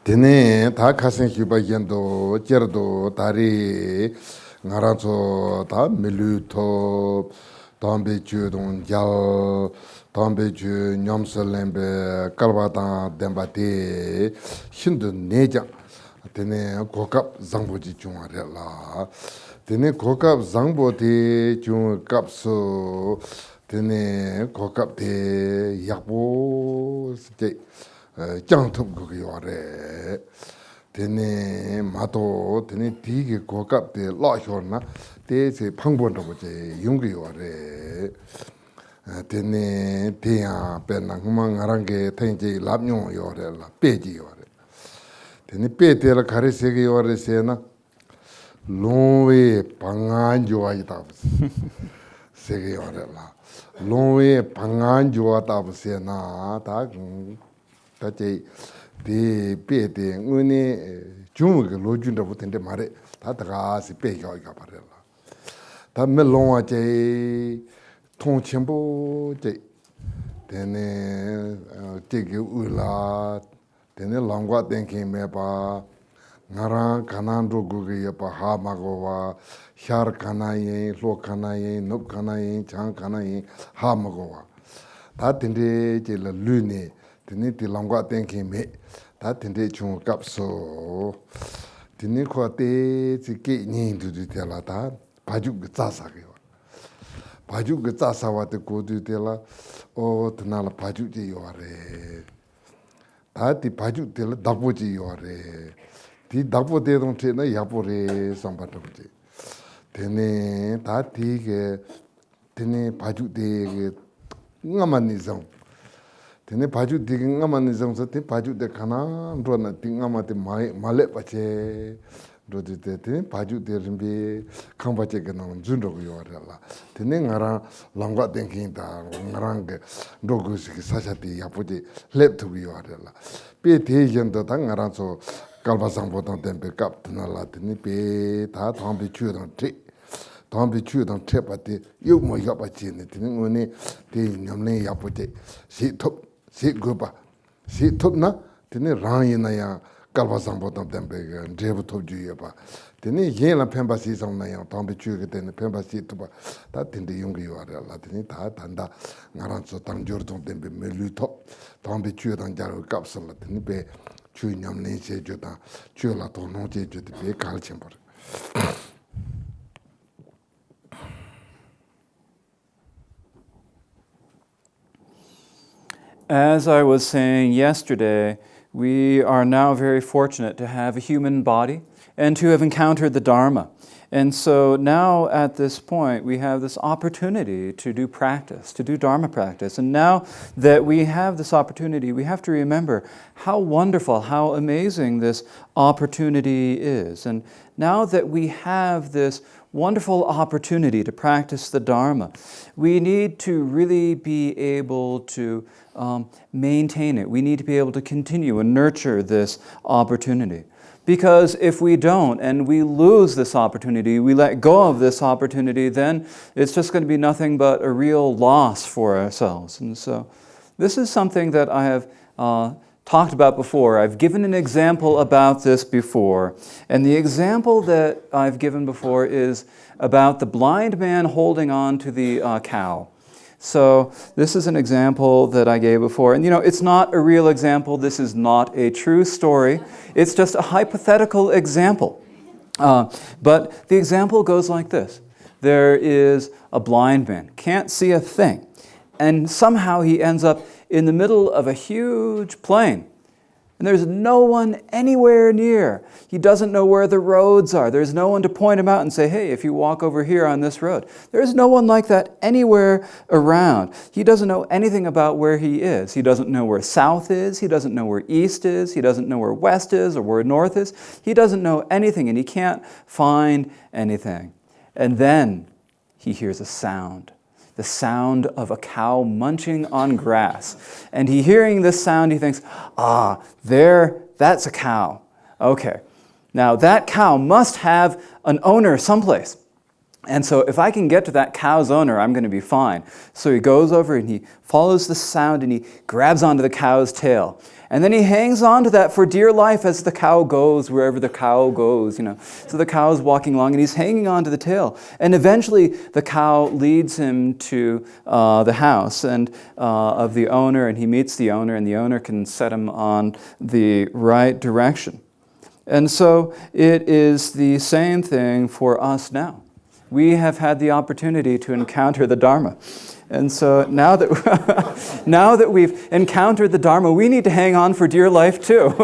Tene ta kasen hiba yendo jerdo tari ngaranzo ta milu to tambe ju don jal tambe ju nyamsalembe kalwata dembate shindu neja tene kokap zangboji chungwa la tene kokap zangbo de chung kapso tene kokap de yakbo ste 장톱 그게 와래 되네 마도 되네 디게 고갑데 라쇼나 대세 방본도 보제 용기 와래 되네 대야 배나 그만하란게 텐제 랍용 요래라 빼지 요래 되네 빼대라 가르세게 요래세나 롱웨 방안 좋아이다 세게 요래라 롱웨 방안 좋아다 보세나 다 다제 디 베데 은에 중국의 로준도 붙는데 말에 다다가시 빼겨가 버려라 다 멜롱아제 통침보 제 되네 되게 울라 되네 랑과 땡킹 메바 나랑 가난도 그게 봐 하마고와 샤르 가나이 로 가나이 높 가나이 장 가나이 하마고와 다 된데 제 르네 Tini ti langwa tenki me, ta tinte chung kapso. Tini kwa te tsi ke nyin tu tu te la ta pajuk ge tsasa ge wa. Pajuk ge tsasa wa te ko tu te la, o tina la pajuk je yo re. Ta ti pajuk te la dakpo je yo re. Ti dakpo te dong te na yapo re samba tok je. Tini ta ti ge, tini pajuk te ge ngaman ni zang. Tene baju digging ngaman nizam te baju de kana rona tingama te male pache rodi te tene baju de rimbe kambache kana junro yo la tene ngara langwa thinking ta ngarang rogu sik sachati yapoje lep to yo la pe te yendo ta ngara so kalba sangbotan tempe kap tna la tene pe ta thambi chu don tre thambi chu don tre pati yu mo yapache ne tene ngone te nyamne yapoje si top si gupa, si tupna, tene rangi na ya kalpa sangpo tam tempe drebu tup juye pa. Tene yen la pemba si sang na ya tambi chuye tene pemba si tupa, ta tende yungi yuwa la tene ta tanda ngaran so tang jor tong tempe me lu top, tambi chuye tang jaro kapsa la tene pe chuye nyam nen se jo tang, chuye la tong nong che jo te pe kal chenpar. As I was saying yesterday, we are now very fortunate to have a human body and to have encountered the Dharma. And so now at this point, we have this opportunity to do practice, to do Dharma practice. And now that we have this opportunity, we have to remember how wonderful, how amazing this opportunity is. And now that we have this wonderful opportunity to practice the Dharma, we need to really be able to maintain it. We need to be able to continue and nurture this opportunity. Because if we don't and we lose this opportunity, we let go of this opportunity, then it's just going to be nothing but a real loss for ourselves. And so this is something that I have talked about before. I've given an example about this before. And the example that I've given before is about the blind man holding on to the cow. So this is an example that I gave before. And it's not a real example. This is not a true story. It's just a hypothetical example. But the example goes like this. There is a blind man, can't see a thing. And somehow he ends up in the middle of a huge plain. And there's no one anywhere near. He doesn't know where the roads are. There's no one to point him out and say, hey, if you walk over here on this road. There's no one like that anywhere around. He doesn't know anything about where he is. He doesn't know where south is. He doesn't know where east is. He doesn't know where west is or where north is. He doesn't know anything, and he can't find anything. And then he hears a sound. The sound of a cow munching on grass. And hearing this sound, he thinks, that's a cow. Okay, now that cow must have an owner someplace. And so if I can get to that cow's owner, I'm going to be fine. So he goes over and he follows the sound and he grabs onto the cow's tail. And then he hangs on to that for dear life as the cow goes, wherever the cow goes, you know. So the cow's walking along and he's hanging on to the tail. And eventually the cow leads him to the house of the owner, and he meets the owner, and the owner can set him on the right direction. And so it is the same thing for us now. We have had the opportunity to encounter the Dharma. And so now that, now that we've encountered the Dharma, we need to hang on for dear life too.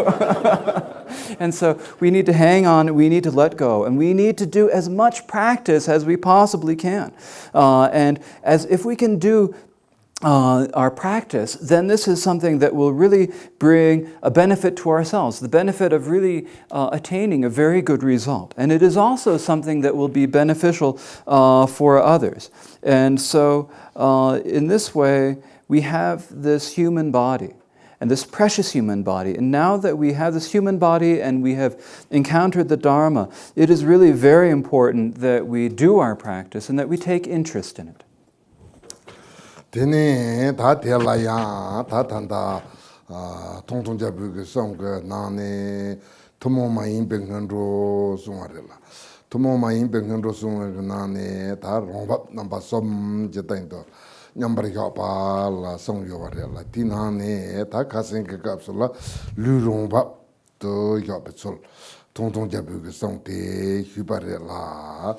And so we need to hang on, we need to let go, and we need to do as much practice as we possibly can. And as if we can do our practice, then this is something that will really bring a benefit to ourselves, the benefit of really attaining a very good result. And it is also something that will be beneficial for others. And so in this way, we have this human body, and this precious human body. And now that we have this human body and we have encountered the Dharma, it is really very important that we do our practice and that we take interest in it. Tene ta tela ya ta tanda Thangtong Gyalpo ge song ge nane tomo ma yin ben ro sungarela tomo ma yin ben ro sungar nane ta rombap namba som je tang to nyambar ga pa la song yo warela tinane ta kasen ge kapsula lu rombap to yo petsul Thangtong Gyalpo ge song te hubarela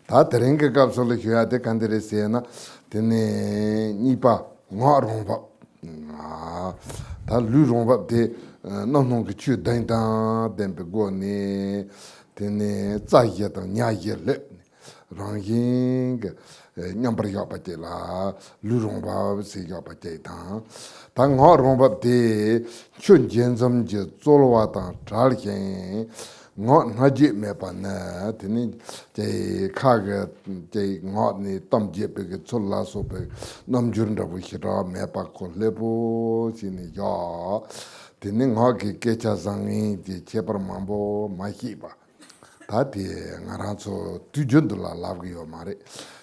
ta tereng ge kapsula hya de kandere sena tene nipa nga romba ta lu romba de non che chu dan den pe go ne tene za ye da nya ye le rang yin ge nyam par ya pa te la lu romba se ya pa te ta ta nga romba de chun jen zam je zo lo wa ta tra le yin ngọ na ji me pa na tini je kha ge je ngọ ni tam je pe ge chol la so pe nam jur nda bu khira me pa ko le bo sini ya tini ngọ ge ke cha sang ni je che par mambo ma hi ba ta ti ngara so tu jun la la ge yo mare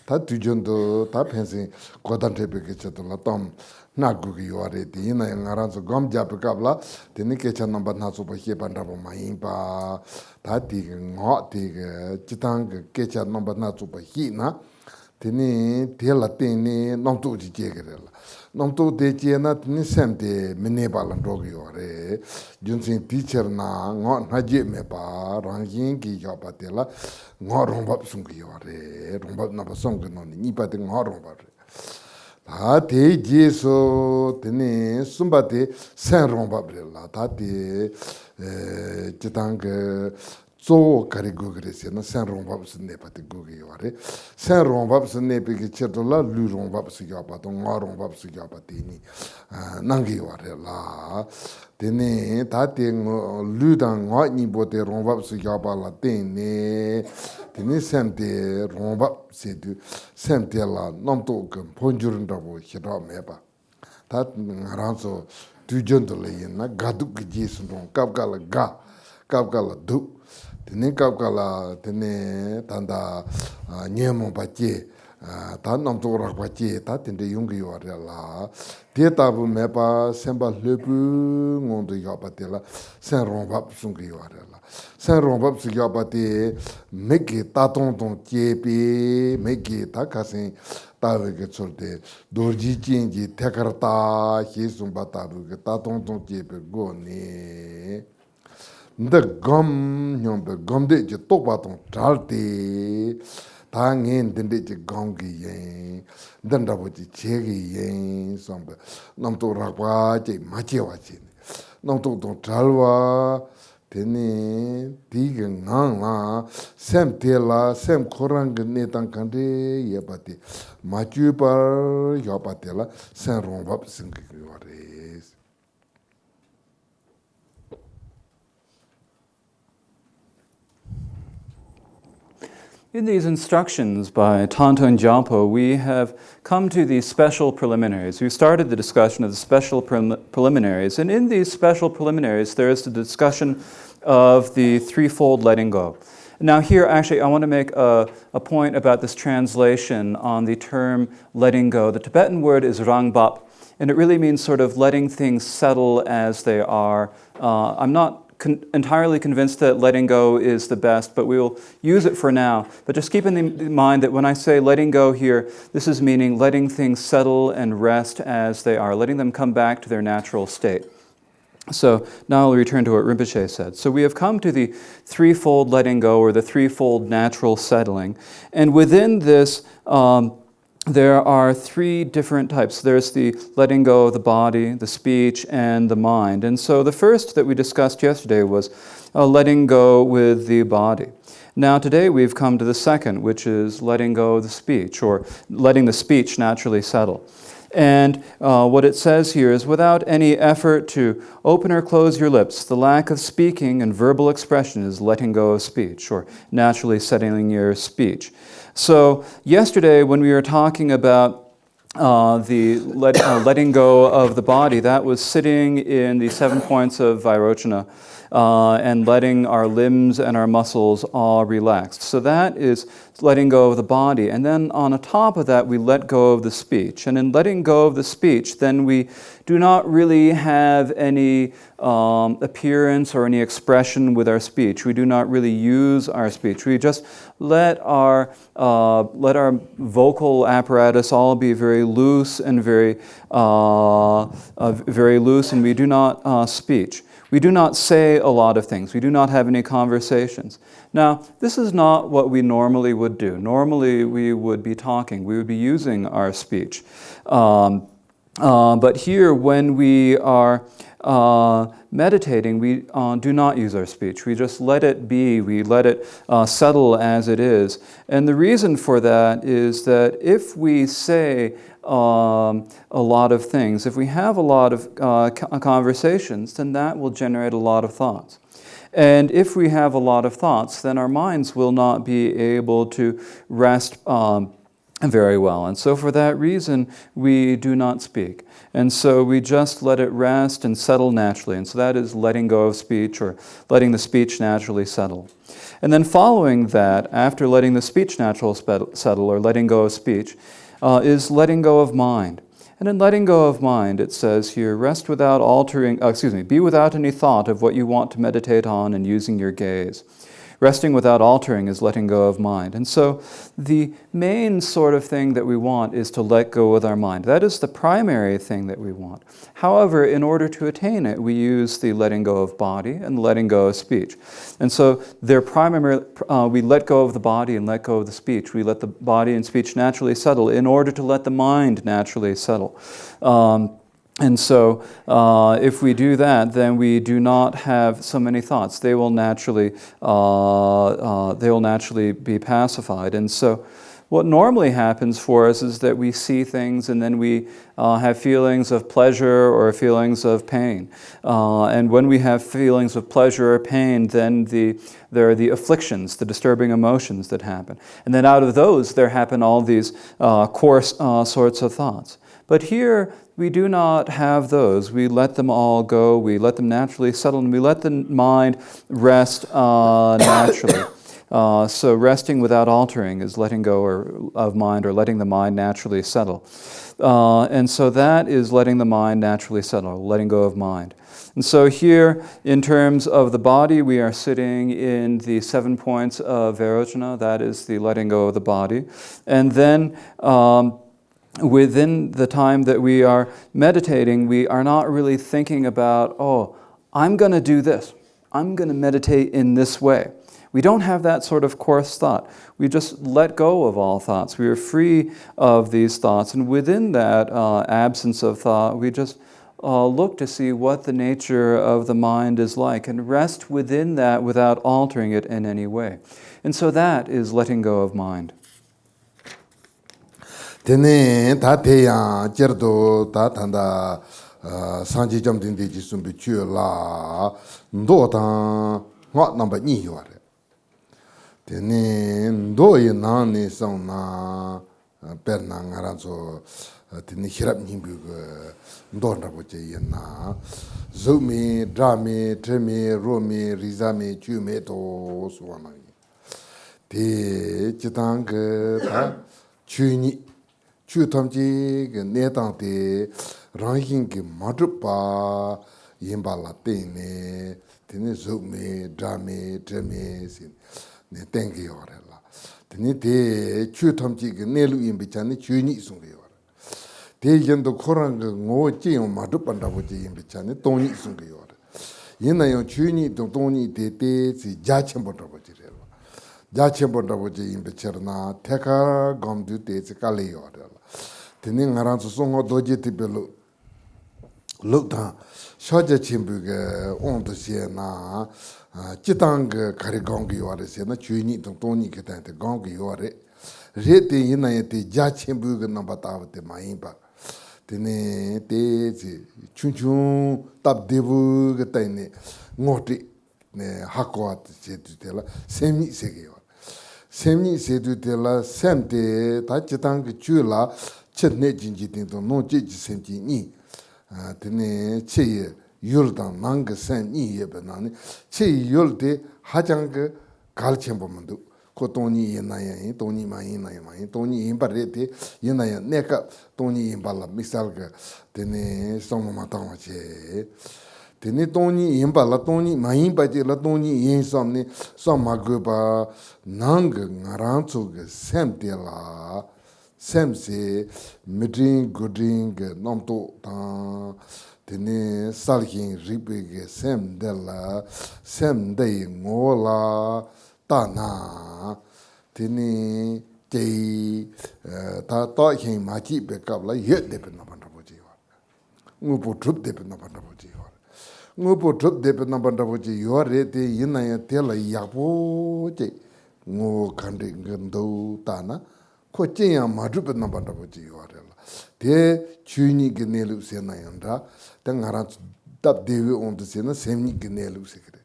ta tu jun do ta phensi ko dan te pe ge che to la tam na gu gi yo re ti na ngara so gam ja pe ka bla tini ke cha number na so ba he ban da ba ma yin ba ta ti ngọ ti ge chitang ge ke cha number na so ba hi na tini te la tini nom tu ji je ge la nom tu de je na tini sem de mene ba lan ro gi yo re jun sin teacher na ngọ na je me ba rang yin gi yo ba te la ngọ rong ba sung gi yo re rong ba na ba song ge no ni ba de ngọ rong ba re 다 대지에서 되네 숨바데 생롱바브라 다데 지당 그 조 가리고 그랬어요. 생롱바브스 네파데 고기 와래. 생롱바브스 네피게 쳇돌라 루롱바브스 야바도 ngorong바브스 야바데니 난게 와래라. 되네 다데 루당 와니 보데 롱바브스 야발라 데네 되네 샘데 롱밥 세드 샘데라 nomto 그 본주른다고 히라 메바 다 알아서 두전들이나 가둑 지스노 갑갈라 가 갑갈라 두 되네 갑갈라 되네 단다 녀모 받지 다 nomtorak 받지 다 된데 용기 와래라 대답은 메바 셈바 르부 몬도 야바텔라 생롱밥 숭기 와래라 생롱밥 수야바티 메기 따통통 제비 메기 다카신 따르게 절대 도지진지 테카르타 히숨바타르게 따통통 제비 고니 근데 검 뇽베 검데 제 똑바통 잘때 당엔 된데 제 검기에 던다보지 제기에 sombe nomto rakwa 제 마치와지 nomto 잘와 되네 디게 나나 샘텔라 샘 코랑 네탄 칸데 예바티 마추바 야바텔라 생롱밥 싱기요레스 In these instructions by Thangtong Gyalpo, we have come to these special preliminaries. We started the discussion of the special preliminaries, and in these special preliminaries, there is the discussion of the threefold letting go. Now here, actually, I want to make a point about this translation on the term letting go. The Tibetan word is rangbap, and it really means sort of letting things settle as they are. I'm not entirely convinced that letting go is the best, but we'll use it for now. But just keep in mind that when I say letting go here, this is meaning letting things settle and rest as they are, letting them come back to their natural state. So now I'll return to what Rinpoche said. So we have come to the threefold letting go, or the threefold natural settling. And within this, there are three different types. There's the letting go of the body, the speech, and the mind. And so the first that we discussed yesterday was letting go with the body. Now today we've come to the second, which is letting go of the speech, or letting the speech naturally settle. And what it says here is, without any effort to open or close your lips, the lack of speaking and verbal expression is letting go of speech, or naturally settling your speech. So yesterday when we were talking about letting go of the body, that was sitting in the 7 points of Vairochana and letting our limbs and our muscles all relax. So that is letting go of the body. And then on top of that, we let go of the speech. And in letting go of the speech, then we do not really have any appearance or any expression with our speech. We do not really use our speech. We just let our vocal apparatus all be very loose and very loose, and we do not speak. We do not say a lot of things. We do not have any conversations. Now, this is not what we normally would do. Normally, we would be talking. We would be using our speech. But here, when we are meditating, we do not use our speech. We just let it be. We let it settle as it is. And the reason for that is that if we say a lot of things, if we have a lot of conversations, then that will generate a lot of thoughts. And if we have a lot of thoughts, then our minds will not be able to rest very well. And so for that reason, we do not speak. And so we just let it rest and settle naturally. And so that is letting go of speech, or letting the speech naturally settle. And then following that, after letting the speech naturally settle, or letting go of speech, is letting go of mind. And in letting go of mind, it says here, rest without be without any thought of what you want to meditate on and using your gaze. Resting without altering is letting go of mind. And so the main sort of thing that we want is to let go with our mind. That is the primary thing that we want. However, in order to attain it, we use the letting go of body and letting go of speech. And so they're we let go of the body and let go of the speech. We let the body and speech naturally settle in order to let the mind naturally settle. And so if we do that, then we do not have so many thoughts. They will naturally be pacified. And so what normally happens for us is that we see things and then we have feelings of pleasure or feelings of pain. And when we have feelings of pleasure or pain, then there are the afflictions, the disturbing emotions that happen. And then out of those, there happen all these coarse sorts of thoughts. But here, we do not have those. We let them all go. We let them naturally settle, and we let the mind rest naturally. So resting without altering is letting go of mind, or letting the mind naturally settle. And so that is letting the mind naturally settle, letting go of mind. And so here, in terms of the body, we are sitting in the 7 points of Vairochana. That is the letting go of the body. And then within the time that we are meditating, we are not really thinking about, oh, I'm going to do this. I'm going to meditate in this way. We don't have that sort of coarse thought. We just let go of all thoughts. We are free of these thoughts. And within that absence of thought, we just look to see what the nature of the mind is like and rest within that without altering it in any way. And so that is letting go of mind. Tene ta teya jerdo ta tanda sanji jamdin de jisumbi chue la ndo ta ngwa namba ni yore. Tene ndo ye na ni song na perna ngaranzo tene hirap nimbu ndo nrabo je ye na zumi drami tremi romi rizami chue me to suwana. 디 지당 그다 주니 주탐지 그 내당데 랑hin기 마드바 임발라 때네 드네 좀메 드라메 드메신 네 땡기요라 드네 데 주탐지 그 내루 임비찬네 주니 송게요 대전도 코란 그 오지요 마드반다보지 임비찬네 돈이 송게요 옛날에 주니 돈이 데데지 자첨보다보지래 자체본다보지 임베처나 테카 검두 데지 깔리요라 드네 나란서 송어 도지 티벨로 룩다 셔제 침부게 온도시에나 지당그 가리공기 요아레세나 주인이 돈이 그때한테 공기 요아레 레데 이나에테 자침부게 넘바타베 마임바 드네 데지 춘춘 답데부 그때네 모티 네 하코아트 제두텔라 세미 세게요 세미 세두텔라 샘데 다치당 그 줄라 쳇네 진지딩도 노지지 샘지니 드네 체에 율당 난그 샘이 예베나니 체 율데 하장 그 갈쳔범도 고돈이 예나야 돈이 많이 나야 많이 돈이 임바레데 예나야 내가 돈이 임발라 미살 그 드네 송마타마체 드네 돈이 임발라 돈이 많이 바지라 돈이 인삼네 삼마그바 난그 나란초그 샘데라 샘세 미드링 구드링 nomto 다 드네 살힌 리베게 샘델라 샘데 ngola 따나 드네 데이 다 또힌 마치 백갑라 예데베나 반다보지요 우보 줍데베나 반다보지요 우보 줍데베나 반다보지 요레데 이나야 텔라 야보제 ngo 간데 근도 따나 코찌야 마주베나 반다보지 요레라 데 주니 게넬루 세나얀다 당하라 답 데위 온드세나 셈니 게넬루 세그레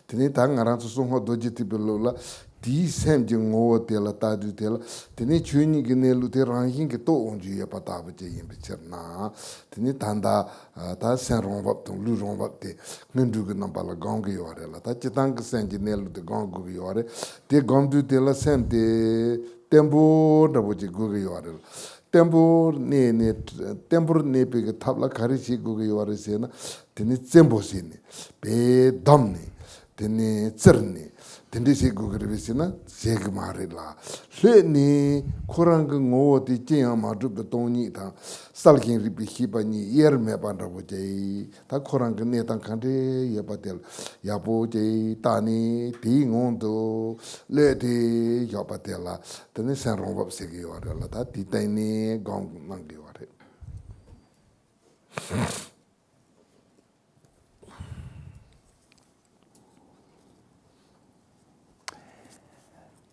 드네 당하라 소송호 도지티벨로라 디 셈징 오텔라 따두텔라 드네 주니 게넬루 테랑힌 게또 온주야 파타베제 임비처나 드네 단다 다 센롱밥동 루롱밥데 근두그 남발라 강게 요레라 다 지당 센지넬루 데 강고 요레 데 강두텔라 셈데 템보 다보지 고게 요레라 템보 네네 템보 네베게 탑라 가리시 고게 요레세나 드네 쳔보시니 베 담니 드네 츠르니 드네시 고그르비시나 제그마레라 레니 코랑그 ngooti 찌야 마두베 돈이다 살긴 리비히바니 예르메 반다보제 다 코랑그 네탄 칸데 예바텔 야보제 타니 딩온도 레디 야바텔라 드네 산롱밥 세기요라 다 디타이니 강망기요라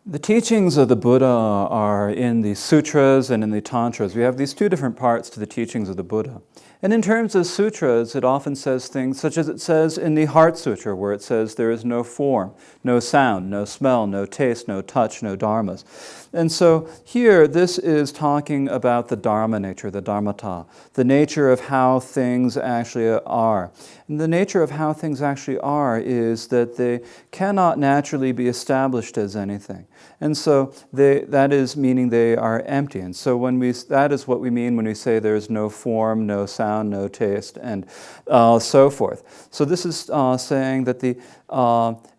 The teachings of the Buddha are in the sutras and in the tantras. We have these two different parts to the teachings of the Buddha. And in terms of sutras, it often says things such as it says in the Heart Sutra, where it says there is no form, no sound, no smell, no taste, no touch, no dharmas. And so here, this is talking about the dharma nature, the dharmata, the nature of how things actually are. And the nature of how things actually are is that they cannot naturally be established as anything. And so that is meaning they are empty. And so that is what we mean when we say there is no form, no sound, no taste, and so forth. So this is saying that the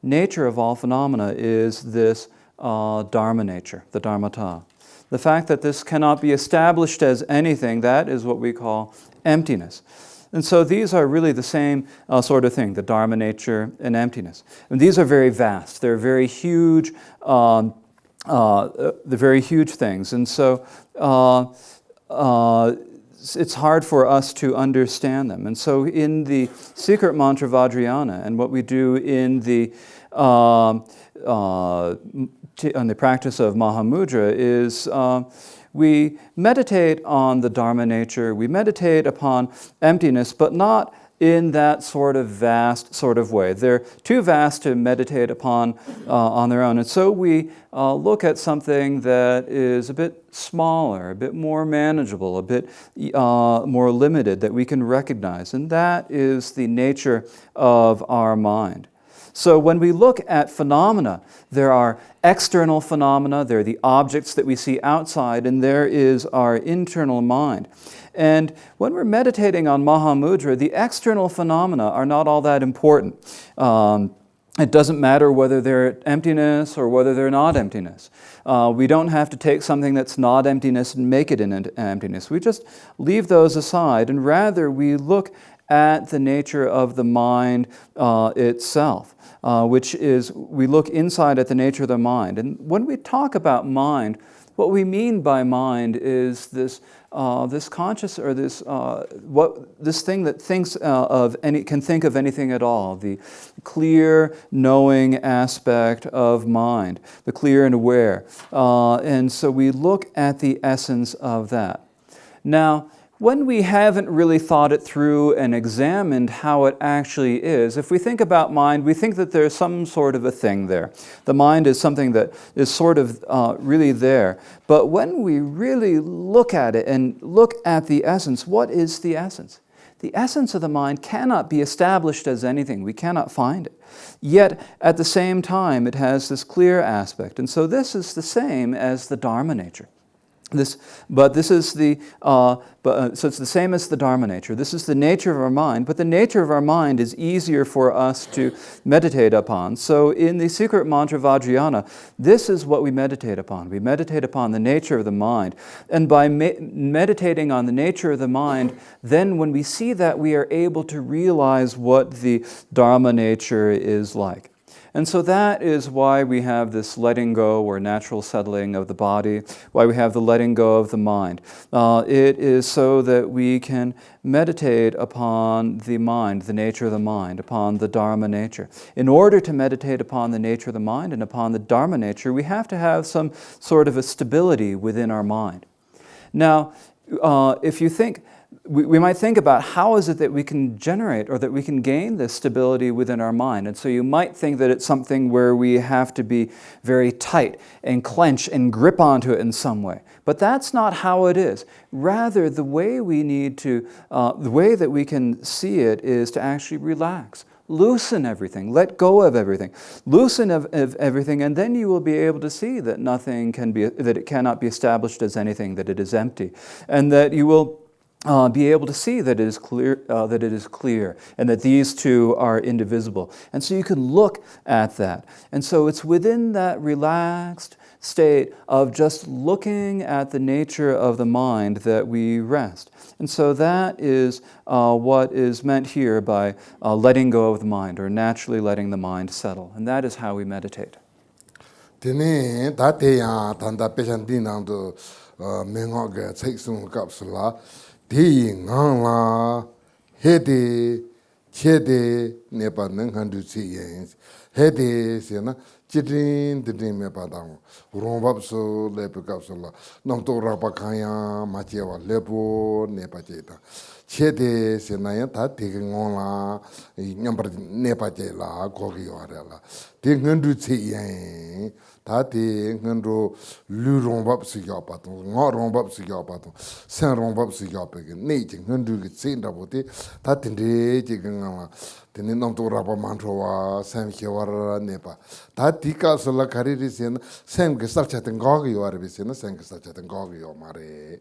nature of all phenomena is this dharma nature, the dharmata. The fact that this cannot be established as anything, that is what we call emptiness. And so these are really the same sort of thing, the dharma nature and emptiness. And these are very vast. They're very huge, the very huge things. And so it's hard for us to understand them. And so in the secret mantra Vajrayana, and what we do in the practice of Mahamudra is we meditate on the dharma nature, we meditate upon emptiness, but not in that sort of vast sort of way. They're too vast to meditate upon on their own. And so we look at something that is a bit smaller, a bit more manageable, a bit more limited that we can recognize. And that is the nature of our mind. So when we look at phenomena, there are external phenomena, there are the objects that we see outside, and there is our internal mind. And when we're meditating on Mahamudra, the external phenomena are not all that important. It doesn't matter whether they're emptiness or whether they're not emptiness. We don't have to take something that's not emptiness and make it into emptiness. We just leave those aside, and rather we look at the nature of the mind itself, which is, we look inside at the nature of the mind. And when we talk about mind, what we mean by mind is this conscious, or this thing that thinks can think of anything at all, the clear knowing aspect of mind, the clear and aware. And so we look at the essence of that. Now, when we haven't really thought it through and examined how it actually is, if we think about mind, we think that there's some sort of a thing there. The mind is something that is sort of really there. But when we really look at it and look at the essence, what is the essence? The essence of the mind cannot be established as anything. We cannot find it. Yet, at the same time, it has this clear aspect. And so this is the same as the Dharma nature. So it's the same as the Dharma nature. This is the nature of our mind, but the nature of our mind is easier for us to meditate upon. So in the secret mantra Vajrayana, this is what we meditate upon. We meditate upon the nature of the mind. And by meditating on the nature of the mind, then when we see that, we are able to realize what the Dharma nature is like. And so that is why we have this letting go or natural settling of the body, why we have the letting go of the mind. It is so that we can meditate upon the mind, the nature of the mind, upon the Dharma nature. In order to meditate upon the nature of the mind and upon the Dharma nature, we have to have some sort of a stability within our mind. Now, if you think, we might think about how is it that we can generate or that we can gain this stability within our mind. And so you might think that it's something where we have to be very tight and clench and grip onto it in some way. But that's not how it is. Rather, the way that we can see it is to actually relax. Loosen everything, let go of everything, loosen of everything, and then you will be able to see that that it cannot be established as anything, that it is empty, and that you will be able to see that it is clear, and that these two are indivisible. And so you can look at that. And so it's within that relaxed state of just looking at the nature of the mind that we rest. And so that is what is meant here by letting go of the mind, or naturally letting the mind settle. And that is how we meditate. Di ngang la he de che de ne pa nang han du chi yin he de se na chidin de me pa dang ron bab so le pe kap so la nam to ra pa khan ya ma che wa le po ne pa che ta che de se na ya ta de ngong la nyam par ne pa che la ko gi wa la de ngan du chi yin ta de ngan ro lu ron bab si ya pa to ngo ron bab si ya pa to san ron bab si ya pe ge ne ji ngan du ge sin da bo te ta tin de ji ge ngang la de ne nam to ra pa man tro wa san che wa ra ne pa ta di ka so la khari ri sen san ge sa cha ten go ge yo ra bi sen san ge sa cha ten go ge yo ma re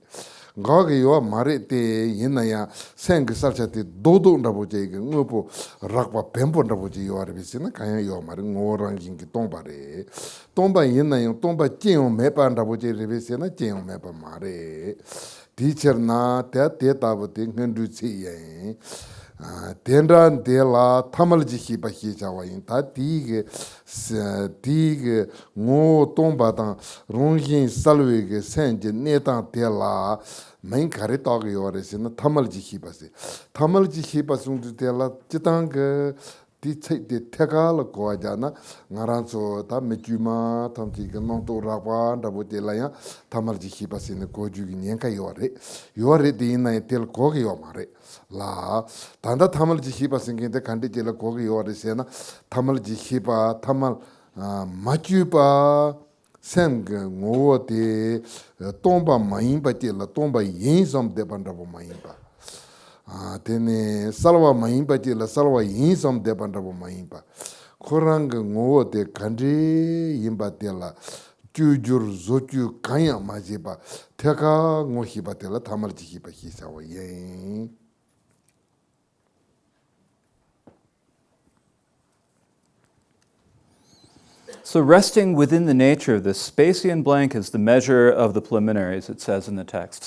go ge yo ma re te yin na ya san ge sa cha te do do nda bo je ge ngo po rak pa pem po nda bo je yo ra bi sen ka ya yo ma re ngo rang king ki tong ba re tong ba yin na yo tong ba jin yo me pa nda bo je re bi sen na jin yo me pa ma re teacher na te ta bo te ngan du chi yin Dendran de la tamalji hiba hijawa yin ta dige ngo tomba dang rongyin salwe ge senje netang de la main kare tog yore se na tamalji hiba se tamalji hiba sung de la jitang ge di tsai de tegal ko ja na ngaran so ta mejuma tam ti ge nong to ra pa da bo de la ya tamalji hiba se ne ko ju gi nyen ka yore de na tel ko ge yo mare la tanda tamal ji hiba singinte kandi jela kogi yore sena tamal ji hiba tamal machupa sem ngo de tomba maimba jela tomba yin som de bandabo maimba tene salwa maimba jela salwa yin som de bandabo maimba Koranga ngo de country yimbatela jujur zoju kanya majiba teka ngo hibatela tamarji hiba hisawa yen. So resting within the nature of this, spacey and blank is the measure of the preliminaries, it says in the text.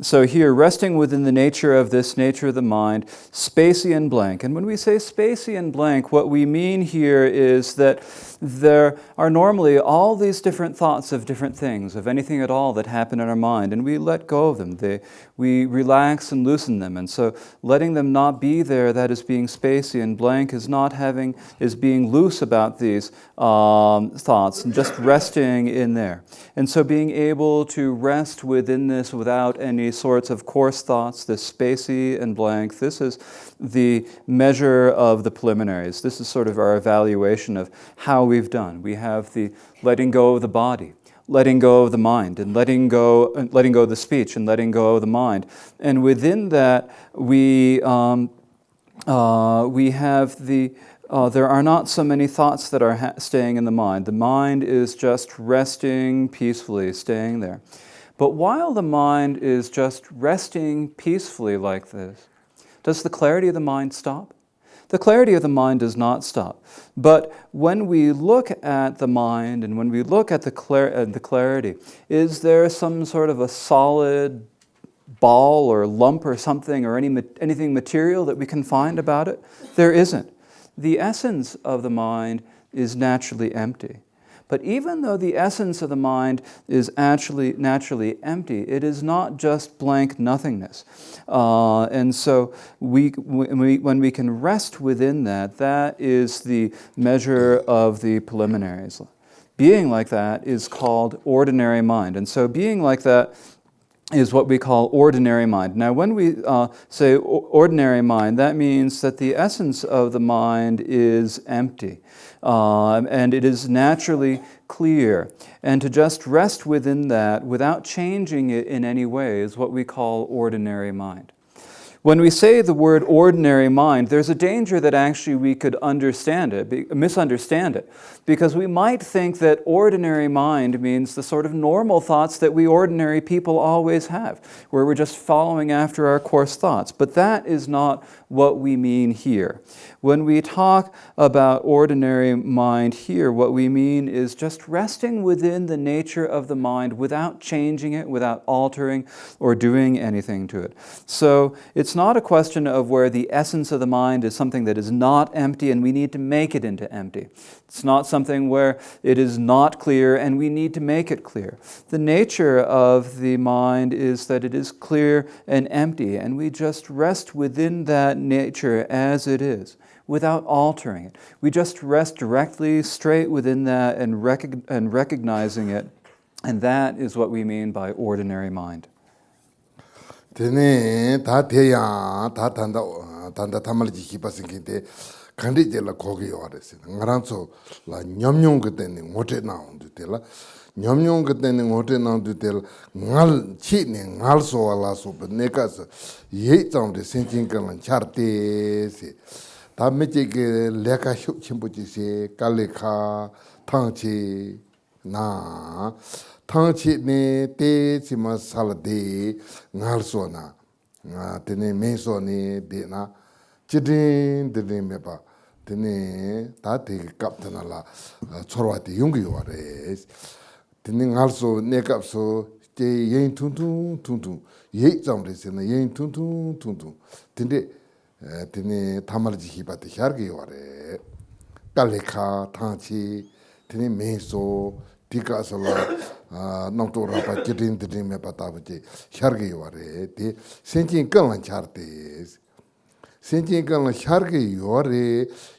So here, resting within the nature of this, nature of the mind, spacey and blank. And when we say spacey and blank, what we mean here is that there are normally all these different thoughts of different things, of anything at all that happen in our mind, and we let go of them. We relax and loosen them. And so letting them not be there, that is being spacey, and blank is being loose about these thoughts and just resting in there. And so being able to rest within this without any sorts of coarse thoughts, this spacey and blank, this is the measure of the preliminaries. This is sort of our evaluation of how we've done. We have the letting go of the body, letting go of the mind, and letting go of the speech, and letting go of the mind. And within that, we have there are not so many thoughts that are staying in the mind. The mind is just resting peacefully, staying there. But while the mind is just resting peacefully like this, does the clarity of the mind stop? The clarity of the mind does not stop. But when we look at the mind and when we look at the clarity, is there some sort of a solid ball or lump or something or anything material that we can find about it? There isn't. The essence of the mind is naturally empty. But even though the essence of the mind is actually naturally empty, it is not just blank nothingness. And so when we can rest within that, that is the measure of the preliminaries. Being like that is called ordinary mind. And so being like that is what we call ordinary mind. Now, when we say ordinary mind, that means that the essence of the mind is empty, and it is naturally clear. And to just rest within that without changing it in any way is what we call ordinary mind. When we say the word ordinary mind, there's a danger that actually we could misunderstand it, because we might think that ordinary mind means the sort of normal thoughts that we ordinary people always have, where we're just following after our coarse thoughts. But that is not what we mean here. When we talk about ordinary mind here, what we mean is just resting within the nature of the mind without changing it, without altering or doing anything to it. So it's not a question of where the essence of the mind is something that is not empty and we need to make it into empty. It's not something where it is not clear and we need to make it clear. The nature of the mind is that it is clear and empty, and we just rest within that nature as it is, without altering it. We just rest directly straight within that and recognizing it, and that is what we mean by ordinary mind. Tene ta teya ta tanda tamalji hipasingite kandi la kogi yores ngaranso la nyomnyong gtene ngote na ondutela nyomnyong gtene ngote na ondutela ngal chi ne ngal so ala so nekas ye chang de senjing kan charte se ta meche ke leka shu chimbuji se kalekha thangchi na thangchi ne te chima salade ngal so na tene me so ne de na chidin de meba tene ta te kaptana la chorwati yungi ware tene ngal so ne kap so te yin tung ye jamre se na yin tung tene tamarji hibate hargi ware kalekha thangchi tene me so tika sola nangto rapa chidin de meba ta bje hargi ware te senjin kan charte senjin kan hargi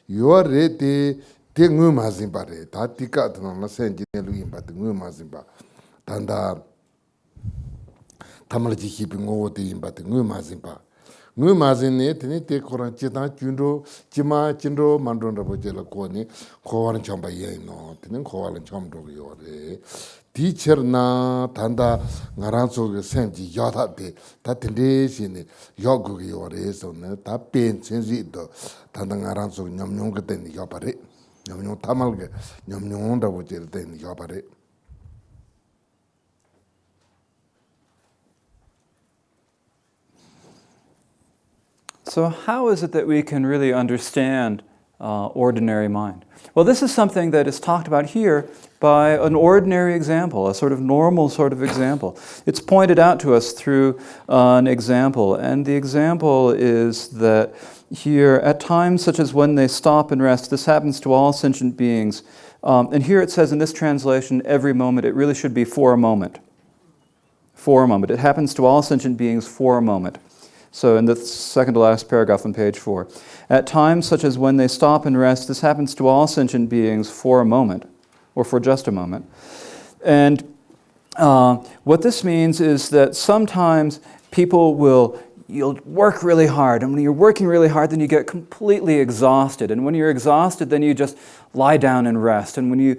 yore te ngu mazimba re ta tika tna senjin lu imba te ngu mazimba tanda tamarji hibi ngo te imba te ngu mazimba ngu mazine tene te koran chita chundo chima chindo mandon rabo jela koni khowan chamba yeno tene khowan chamdo yore teacher na tanda ngaranso ge senji yata be ta tende sine yogu yore so ne ta pen senji do tanda ngaranso nyamnyong ge den yobare Nyamnyong tamal ge nyamnyong da wo jil den yobare. So how is it that we can really understand ordinary mind? Well, this is something that is talked about here by an ordinary example, a sort of normal sort of example. It's pointed out to us through an example, and the example is that here, at times such as when they stop and rest, this happens to all sentient beings. And here it says in this translation, every moment, it really should be for a moment. For a moment. It happens to all sentient beings for a moment. So in the second to last paragraph on page 4. At times such as when they stop and rest, this happens to all sentient beings for a moment, or for just a moment. And what this means is that sometimes people you'll work really hard, and when you're working really hard, then you get completely exhausted. And when you're exhausted, then you just lie down and rest. And when you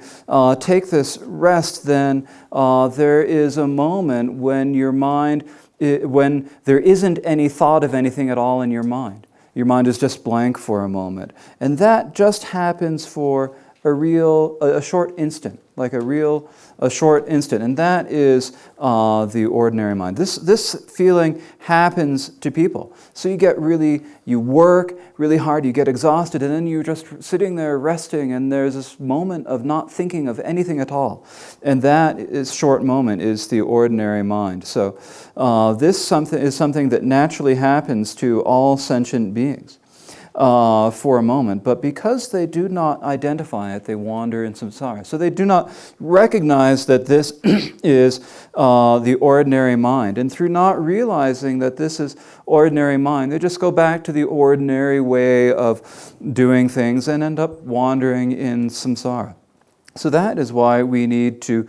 take this rest, then there is a moment when your mind, when there isn't any thought of anything at all in your mind. Your mind is just blank for a moment. And that just happens for a short instant, like a short instant. And that is the ordinary mind. This feeling happens to people. So you work really hard, you get exhausted, and then you're just sitting there resting, and there's this moment of not thinking of anything at all. And that short moment is the ordinary mind. So this is something that naturally happens to all sentient beings. For a moment, but because they do not identify it, they wander in samsara. So they do not recognize that this is the ordinary mind. And through not realizing that this is ordinary mind, they just go back to the ordinary way of doing things and end up wandering in samsara. So that is why we need to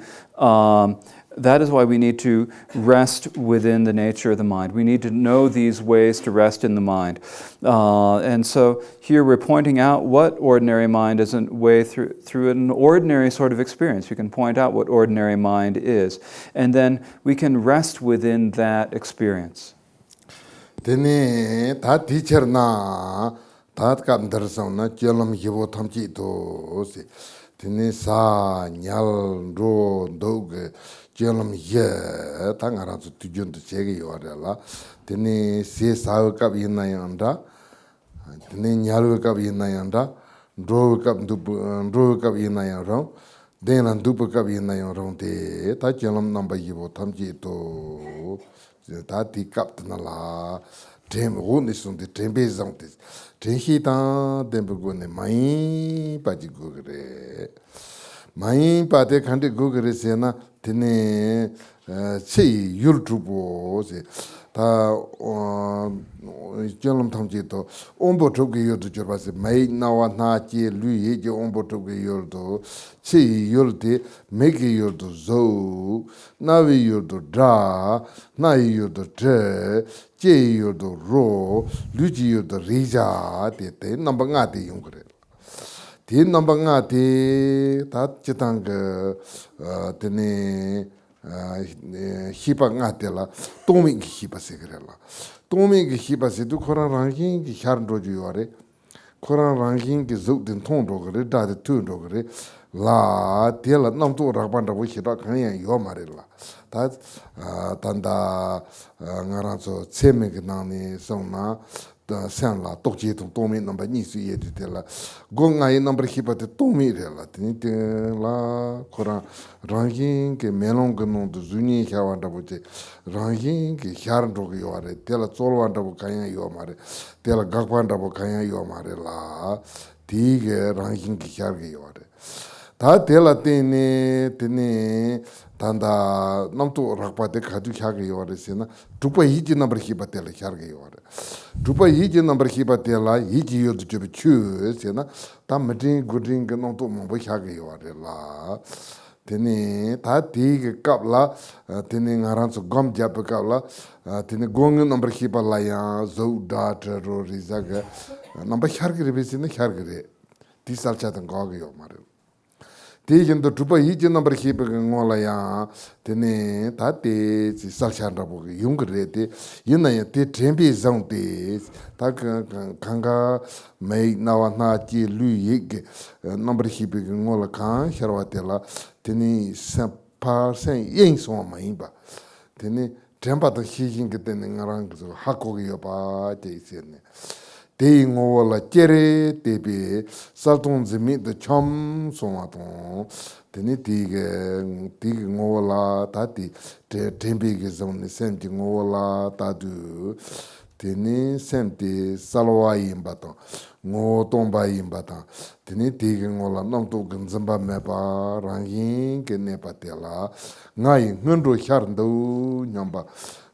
rest within the nature of the mind. We need to know these ways to rest in the mind. And so here we're pointing out what ordinary mind is a way through an ordinary sort of experience. We can point out what ordinary mind is. And then we can rest within that experience. Tene ta teacher na ta kan darsam na chelam yibo thamchi to se. Tene sa nyal ro dog chelam ye ta ngara su tujun to chege yorela. Tene se sa kap yina yanda. Tene nyal kap yina yanda. Ro kap yina yanda. Denan dup kap yina yanda te ta chelam number yibo thamchi to ta ti kap na la tem ron is on the tembe zantes. Tenhi ta tembe go ne mai pa ji go gre. Mai pa te khande go gre se na tene sei yul trubo se ta jelam tham ji to ombo thuk ge yol to ba se mai na wa na chi lu ye je ombo thuk ge yol to sei yol te me ge yol to zo na wi yol to dra na yol to tre che yol to ro lu ji yol to rija te number nga te yung gre. Ti number nga te ta chitang tene hipa nga te la tomi ki hipa se gre la. Tomi ki hipa se tu koran ranking ki kharan ro ju yore. Koran ranking ki zuk den thong ro gre da de tu ro gre la te la nam to ra ban da wo hira kan ya yo mare la. Ta tanda ngara so cheme ki na ni song na san la tok ji tong tomi number ni su ye de la go nga ye number hipa te tomi re la tin te la koran ranking ke melong ke no de zuni kha wa da bo che ranking ke khar ro ge yo re te la chol wa da bo kan ya yo mare te la gak wa da bo kan ya yo mare la ti ge ranking ke khar ge yo re ta te la tene tanda namto rakpa te khadu khage yore sena dupa hiji number hiba te la khage yore dupa hiji number hiba te la hiji yod job chu sena ta meeting gooding namto mo khage yore la tene ta ti kap la tene ngaran so gom jap kap la tene gong number hiba la ya zo da ro rizaga number khage re sena khage re ti sal cha tan ga yo mare Taking the Tuba each number keeping Molaya, Tene, Tate, Salchandrabo, Jungrete, Yuna, Tempe Zontes, Kanga, May Nawanati, Louis, number keeping Molakan, Sharwatella, Tene, Sampa, Saint Yings on Maimba, Tene, Tempa the Hiking getting around Hako Yopa, Jason. Te ngola kere tepe salton zimi de chom somaton teni tige ngola tati te tempe ge zone senti ngola tadu teni senti salwa imbaton ngo tomba imbaton teni tige ngola namto genzamba mepa rangin ke ne patela ngai ngendo charndo nyamba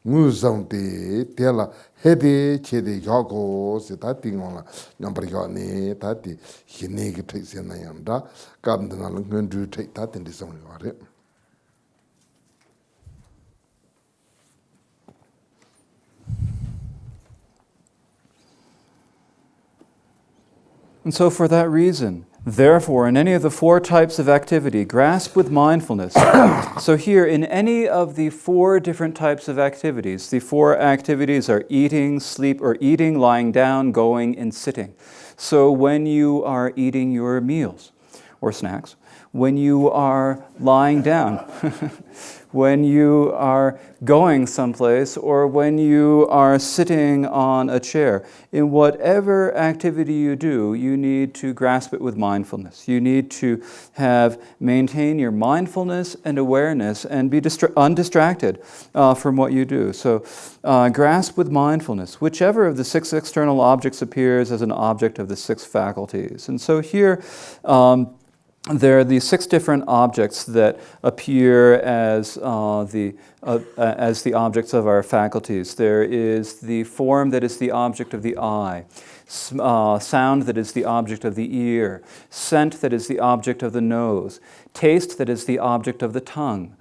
nguzonte tela hede chede yago se tati ngola number yone tati hinegi take na yanda kamdana ngundu take tati ndi song yore. And so for that reason, therefore, in any of the four types of activity, grasp with mindfulness. So here, in any of the four different types of activities, the four activities are eating, sleep, or eating, lying down, going, and sitting. So when you are eating your meals or snacks, when you are lying down, when you are going someplace, or when you are sitting on a chair. In whatever activity you do, you need to grasp it with mindfulness. You need to maintain your mindfulness and awareness and be undistracted from what you do. So grasp with mindfulness, whichever of the six external objects appears as an object of the six faculties. And so here, there are these six different objects that appear as the objects of our faculties. There is the form that is the object of the eye, sound that is the object of the ear, scent that is the object of the nose, taste that is the object of the tongue,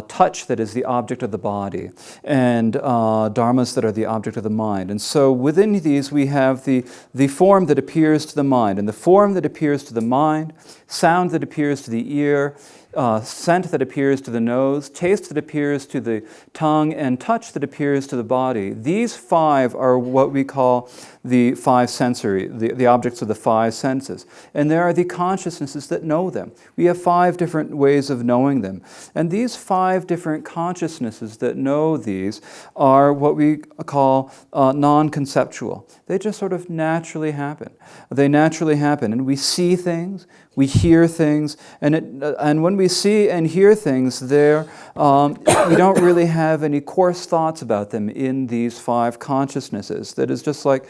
touch that is the object of the body, and dharmas that are the object of the mind. And so within these we have the form that appears to the mind. And the form that appears to the mind, sound that appears to the ear, scent that appears to the nose, taste that appears to the tongue, and touch that appears to the body. These five are what we call the five sensory, the objects of the five senses. And there are the consciousnesses that know them. We have five different ways of knowing them. And these five different consciousnesses that know these are what we call non-conceptual. They just sort of naturally happen. They naturally happen. And we see things, we hear things, and when we see and hear things, we don't really have any coarse thoughts about them in these five consciousnesses. That is just like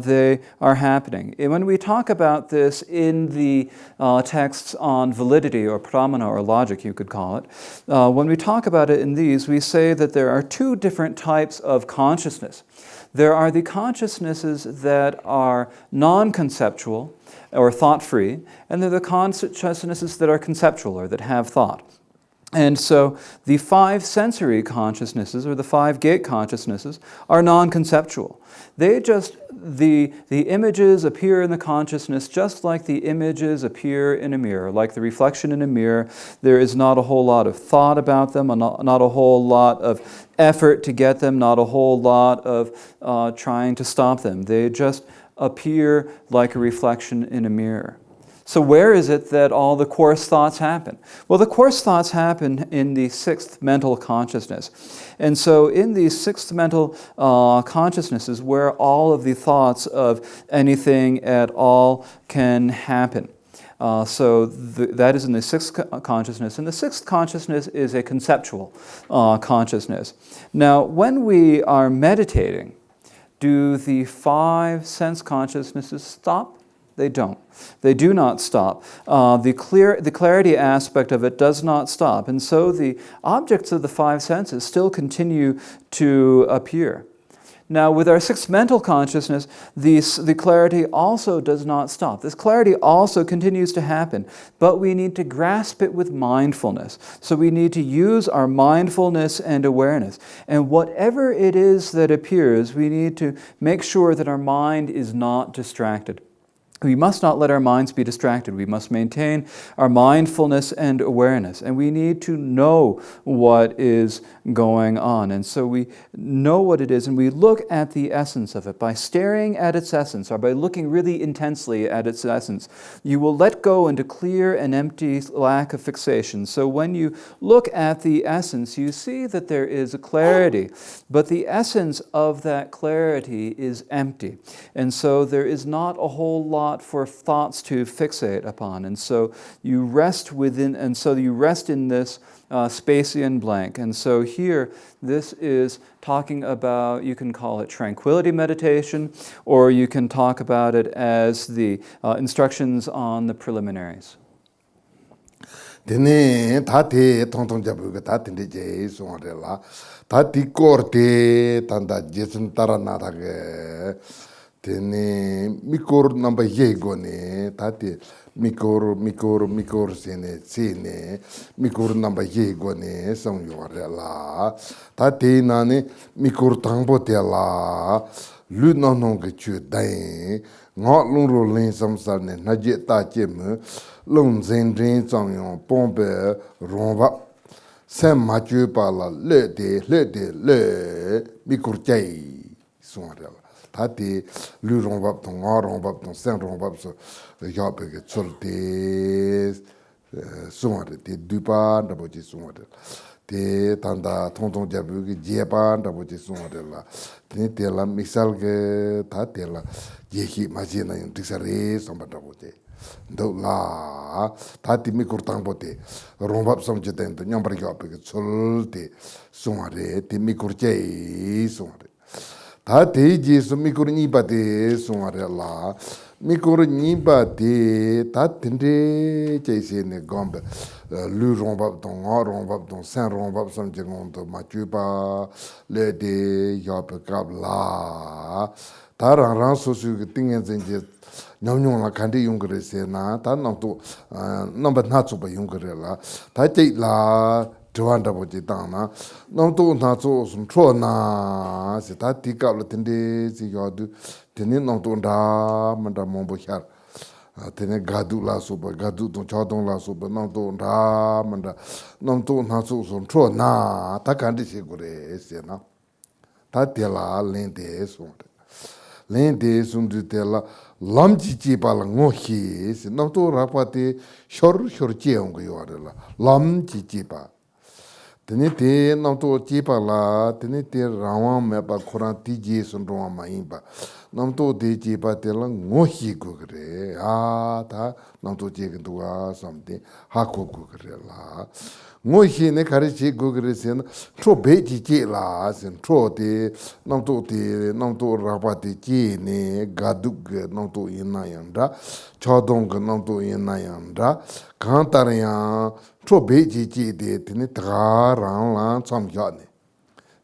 they are happening. And when we talk about this in the texts on validity or pramana or logic, you could call it, when we talk about it in these, we say that there are two different types of consciousness. There are the consciousnesses that are non-conceptual or thought-free, and there are the consciousnesses that are conceptual or that have thought. And so the five sensory consciousnesses, or the five gate consciousnesses, are non-conceptual. They just, the images appear in the consciousness just like the images appear in a mirror, like the reflection in a mirror. There is not a whole lot of thought about them, not a whole lot of effort to get them, not a whole lot of trying to stop them. They just appear like a reflection in a mirror. So where is it that all the coarse thoughts happen? Well, the coarse thoughts happen in the sixth mental consciousness. And so in these sixth mental consciousnesses where all of the thoughts of anything at all can happen. So that is in the sixth consciousness. And the sixth consciousness is a conceptual consciousness. Now, when we are meditating, do the five sense consciousnesses stop? They don't. They do not stop. The clarity aspect of it does not stop. And so the objects of the five senses still continue to appear. Now, with our sixth mental consciousness, the clarity also does not stop. This clarity also continues to happen, but we need to grasp it with mindfulness. So we need to use our mindfulness and awareness. And whatever it is that appears, we need to make sure that our mind is not distracted. We must not let our minds be distracted. We must maintain our mindfulness and awareness. And we need to know what is going on. And so we know what it is and we look at the essence of it. By staring at its essence or by looking really intensely at its essence, you will let go into clear and empty lack of fixation. So when you look at the essence, you see that there is a clarity. But the essence of that clarity is empty. And so there is not a whole lot for thoughts to fixate upon. And so you rest within, and so you rest in this Spacian blank. And so here, this is talking about, you can call it tranquility meditation, or you can talk about it as the instructions on the preliminaries. Tene tate Thangtong Gyalpo ga tate je songre la tate korte tanda Jason Taranatha ge tene mikor number yego ne tate mikor sene mikor number yego ne song yore la tate nane mikor tangpo te la lu non ge chu dai ngọ lung ro len samsar ne na je ta che me long zen drin zang yong pong be rong ba sen ma ju pa la le mi kur chai son re la ta ti lu rong ba tong ngọ rong ba tong sen rong ba so ya be ge chul te son re te du pa da bo ji son re te tanda Thangtong Gyalpo ge je pa da bo ji son re la te la misal ge ta te la je hi ma ji na yung tisare som ba da bo je do la tati mi kurtang pote rombap som jeten to nyam paryo pe solte sumare ti mi kurche sumare tati ji so mi kurni pate sumare la mi kurni pate tatinde cheise ne gombe lu rombap ton rombap ton saint rombap som jengon to ma chupa le de yop kap la tarang ran so su tingen zenje nyong la kandi yung kare se na ta nang to number na chu ba yung kare la ta chei la dwan da bo ji tang na nang to na chu sun cho na se ta ti ka la tin de si yo du tin nang to da man da mo bo char tene gadu la so ba gadu to cha dong la so ba nang to da man da nang to na chu sun cho na ta kandi se kore se na ta te la len de so len de sun du te la lam chi chi pa la ngo hi se nam to ra pa te shor che ong yo la lam chi chi pa tene te nam to chi pa la tene te rawa me pa khoran ti ji sun ro ma yin pa nam to de chi pa te la ngo hi go gre a ta nam to je ge do a sam te ha ko go gre la ngo hi ne kare chi go gre sen tro be chi chi la sen tro de nam to ra pa te chi ne ga du ge nam to yin na yan da cha dong ge nam to yin na yan da kan tar ya tro be chi chi de tene tra ran la cham ya ne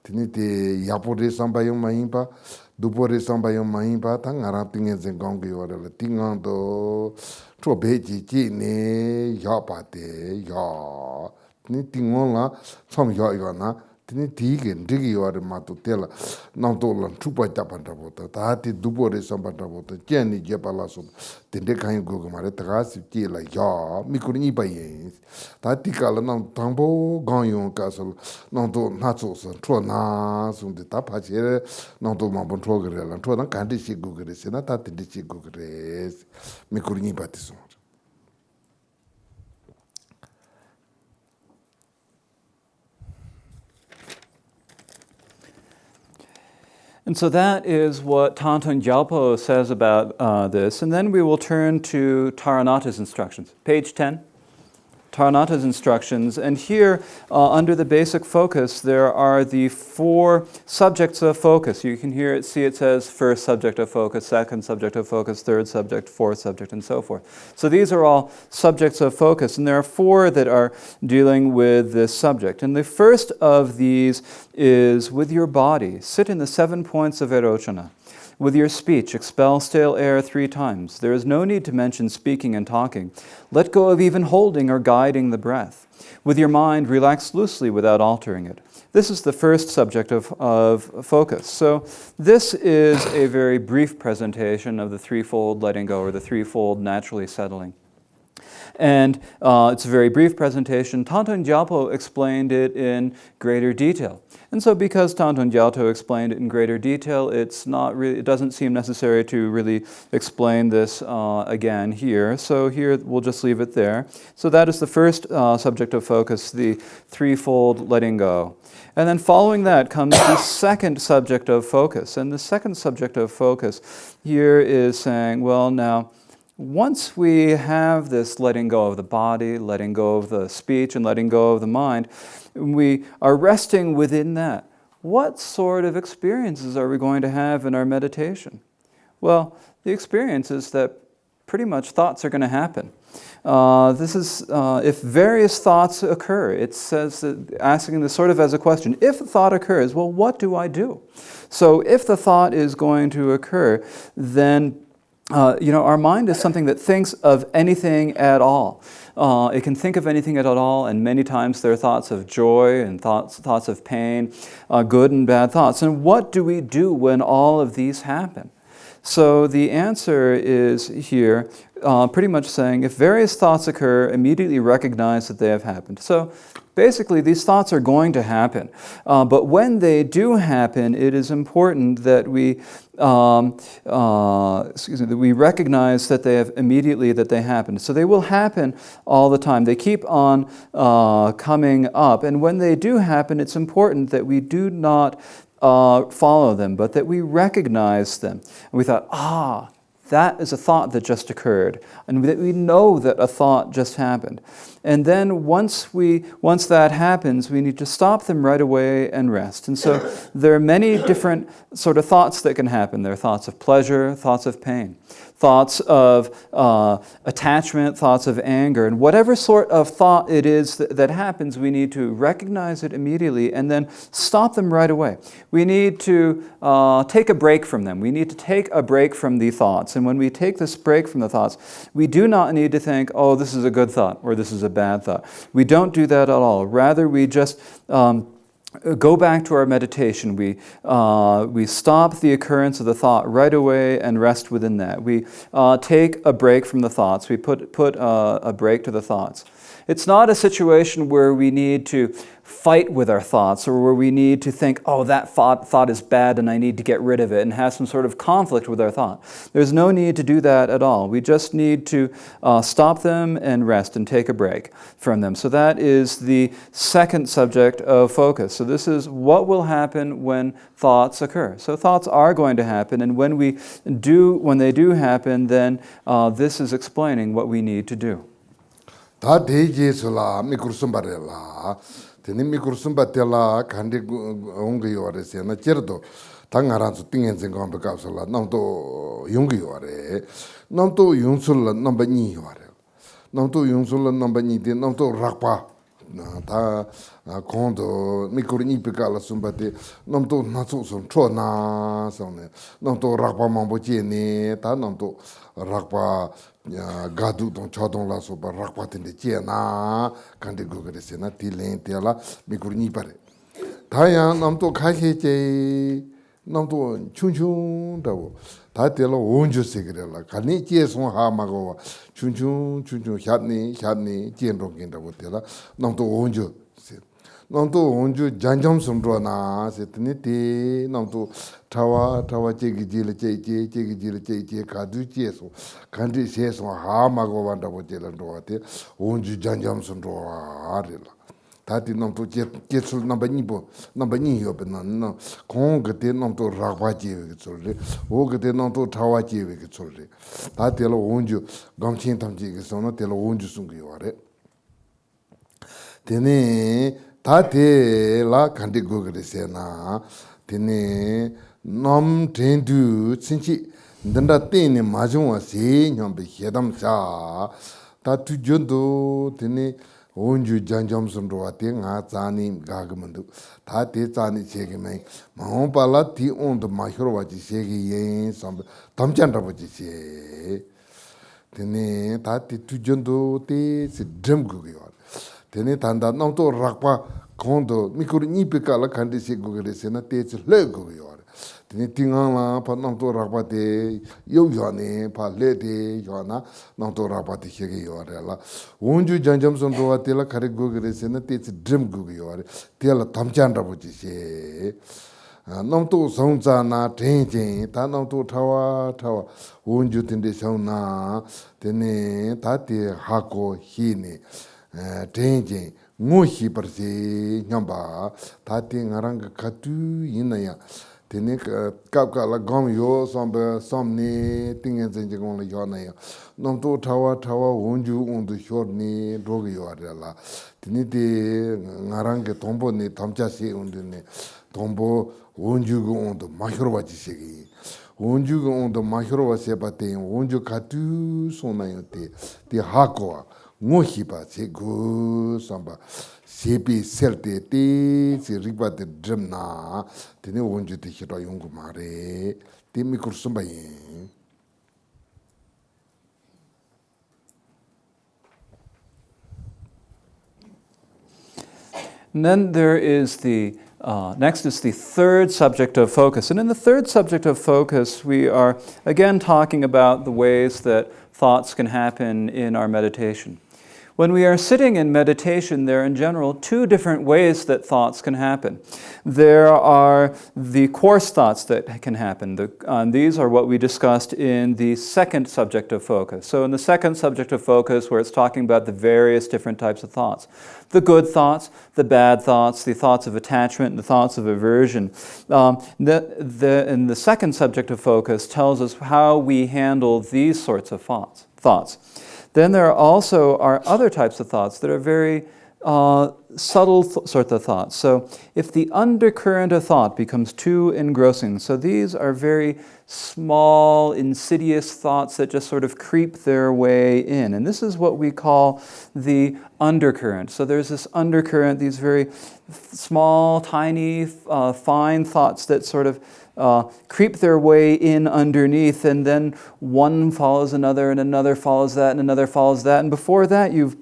tene te ya po de sam ba yong ma yin pa du po de sam ba yong ma yin pa ta ngara ting zen gong ge yo la ting ang do tro be chi chi ne ya pa te ya ni tingon la som yo yo na tini tigen digi yo de ma to tela nang to la chupa ta pan ta bota ta ti dubo re som pa ta bota chen ni je pa la so tinde kan go go ma re ta si ti la ya mi ku ni pa yin ta ti ka la nang tang bo gang yo ka so nang to na so so tro na so de ta pa che nang to ma bon tro ge la tro na kan di si go ge se na ta ti di si go ge mi ku ni pa ti so. And so that is what Thangtong Gyalpo says about this. And then we will turn to Taranatha's instructions. Page 10. Taranatha's instructions. And here, under the basic focus, there are the 4 subjects of focus. You can see it says first subject of focus, second subject of focus, third subject, fourth subject, and so forth. So these are all subjects of focus. And there are 4 that are dealing with this subject. And the first of these is with your body. Sit in the 7 points of Erochana. With your speech, expel stale air 3 times. There is no need to mention speaking and talking. Let go of even holding or guiding the breath. With your mind, relax loosely without altering it. this is the first subject of focus. So this is a very brief presentation of the threefold letting go, or the threefold naturally settling. And it's a very brief presentation. Thangtong Gyalpo explained it in greater detail. And so because Thangtong Gyalpo explained it in greater detail, it doesn't seem necessary to really explain this again here. So here we'll just leave it there. So that is the first subject of focus, the threefold letting go. And then following that comes the second subject of focus. And the second subject of focus here is saying, well, now, once we have this letting go of the body, letting go of the speech, and letting go of the mind, we are resting within that. What sort of experiences are we going to have in our meditation? Well, the experience is that pretty much thoughts are going to happen. If various thoughts occur, it says that, asking this sort of as a question, if a thought occurs, well, what do I do? So if the thought is going to occur, then our mind is something that thinks of anything at all. It can think of anything at all, and many times there are thoughts of joy and thoughts of pain, good and bad thoughts. And what do we do when all of these happen? So the answer is here pretty much saying, if various thoughts occur, immediately recognize that they have happened. So basically, these thoughts are going to happen. But when they do happen, it is important that we recognize that they happened. So they will happen all the time. They keep on coming up. And when they do happen, it's important that we do not follow them, but that we recognize them. And we thought, that is a thought that just occurred, and that we know that a thought just happened. And then once that happens, we need to stop them right away and rest. And so there are many different sort of thoughts that can happen. There are thoughts of pleasure, thoughts of pain, thoughts of attachment, thoughts of anger. And whatever sort of thought it is that happens, we need to recognize it immediately and then stop them right away. We need to take a break from them. We need to take a break from the thoughts. And when we take this break from the thoughts, we do not need to think, oh, this is a good thought or this is a bad thought. We don't do that at all. Rather, we just go back to our meditation. We stop the occurrence of the thought right away and rest within that. We take a break from the thoughts. We put a break to the thoughts. It's not a situation where we need to fight with our thoughts or where we need to think, oh, that thought is bad and I need to get rid of it, and have some sort of conflict with our thought. There's no need to do that at all. We just need to stop them and rest and take a break from them. So that is the second subject of focus. So this is what will happen when thoughts occur. So thoughts are going to happen, and when they do happen, then this is explaining what we need to do. 다 대제스라 미쿠르숨바레라 테니 미쿠르숨바텔라 칸디 옹기요레세나 제르도 당아란스 띵엔진 감베카슬라 남도 용기요레 남도 용술라 넘바니 요레 남도 용술라 넘바니데 남도 락파 다 콘도 미쿠르니 베칼라 숨바테 남도 나초선 초나 소네 남도 락파 mambo제니 다 남도 락파 gadu don chodon la so ba rakpa tinde chena kande gogere sena tilen tela mikurni pare thaya namto khakhe che namto chunchun dawo ta tela onjo segrela kani che son ha mago chunchun hyatni chenro kindawo tela namto onjo namto onjo janjam somro na setni te namto tawa chegi jile che kadu che so kandi se so ha mago wanda bo jela ndo te onju janjam somro arela tati namto che namba ni yo benna kong gete namto rakwa che ge chole o gete namto tawa che ge chole tati lo onju gamchin tamji ge so no te lo onju sung yo are tene tate la kandi gogre sena tene nom tendu sinchi ndanda tene majungwa se nyambe hedam sa ta tu jondo tene onju janjam sundro ate nga tsani gagmandu ta te tsani chege mai ma pala ti on de mahiro waji chege yen sam tamchandra waji che tene ta te tu jondo te se drum gogyo tene tanda namto rakpa kondo mikuru nipika la kandi se gugere se na te che le gu yore tini tingang la pa nam to rakpa te yo yone pa le te yona nam to rakpa te shege yore la wonju janjam son do te la khare gugere se na te che dream gu yore te la tamchan rabu ji se nam to song cha na ten chen ta nam to thawa wonju tinde song na tene ta te ha ko hi ne ten chen ngohi parse nyamba tati ngarang katu yinaya tene kapka la gom yo somni tingen zenje gong la yona ya nomto tawa wonju undu shor ni rogi yo la tene de ngarang ke tombo ni tamcha si undu ne tombo wonju go undu mahiro bachi segi wonju go undu mahiro wa se pate wonju katu sona yo te hako ngohi pa se go samba sepi selte te se riba de drum na tene wonju te hito yungu mare te mikur samba yin. And then there is next is the third subject of focus. And in the third subject of focus, we are again talking about the ways that thoughts can happen in our meditation. When we are sitting in meditation, there are in general two different ways that thoughts can happen. There are the coarse thoughts that can happen. These are what we discussed in the second subject of focus. So in the second subject of focus, where it's talking about the various different types of thoughts, the good thoughts, the bad thoughts, the thoughts of attachment, and the thoughts of aversion. And the second subject of focus tells us how we handle these sorts of thoughts. Then there are other types of thoughts that are very subtle sort of thoughts. So if the undercurrent of thought becomes too engrossing, so these are very small, insidious thoughts that just sort of creep their way in. And this is what we call the undercurrent. So there's this undercurrent, these very small, tiny, fine thoughts that sort of creep their way in underneath, and then one follows another, and another follows that, and another follows that. And before that, you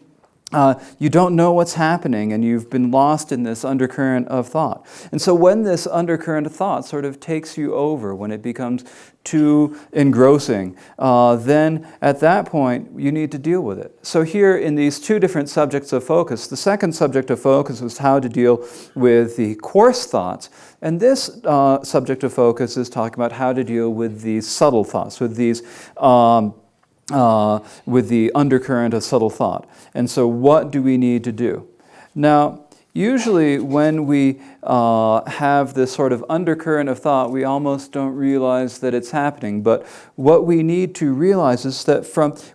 don't know what's happening, and you've been lost in this undercurrent of thought. And so when this undercurrent of thought sort of takes you over, when it becomes too engrossing, then at that point you need to deal with it. So here in these two different subjects of focus, the second subject of focus was how to deal with the coarse thoughts, and this subject of focus is talking about how to deal with these subtle thoughts, with these with the undercurrent of subtle thought. And so what do we need to do? Now, usually when we have this sort of undercurrent of thought, we almost don't realize that it's happening. But what we need to realize is that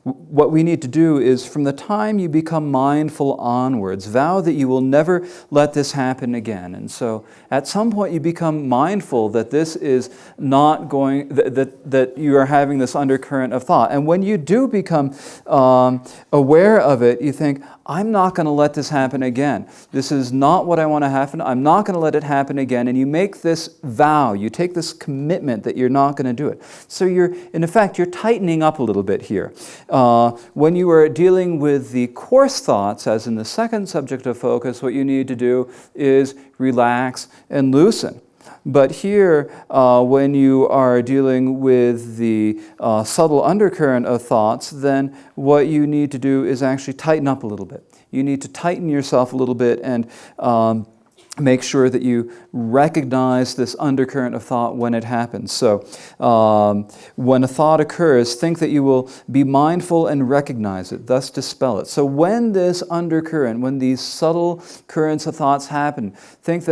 what we need to do is from the time you become mindful onwards, vow that you will never let this happen again. And so at some point you become mindful that this is not going, that you are having this undercurrent of thought. And when you do become aware of it, you think, I'm not going to let this happen again. This is not what I want to happen. I'm not going to let it happen again. And you make this vow, you take this commitment that you're not going to do it. So in effect, you're tightening up a little bit here. When you are dealing with the coarse thoughts, as in the second subject of focus, what you need to do is relax and loosen. But here, when you are dealing with the subtle undercurrent of thoughts, then what you need to do is actually tighten up a little bit. You need to tighten yourself a little bit and make sure that you recognize this undercurrent of thought when it happens. So when a thought occurs, think that you will be mindful and recognize it, thus dispel it. So when this undercurrent, when these subtle currents of thoughts happen, think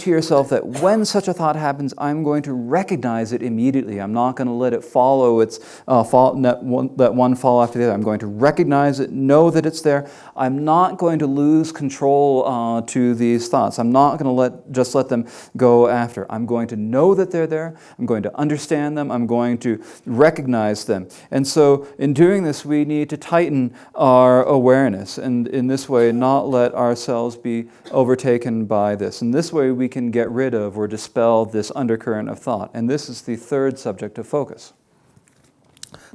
to yourself that when such a thought happens, I'm going to recognize it immediately. I'm not going to let it follow let one fall after the other. I'm going to recognize it, know that it's there. I'm not going to lose control to these thoughts. I'm not going to just let them go after. I'm going to know that they're there. I'm going to understand them. I'm going to recognize them. And so in doing this, we need to tighten our awareness, and in this way not let ourselves be overtaken by this. In this way we can get rid of or dispel this undercurrent of thought. And this is the third subject of focus.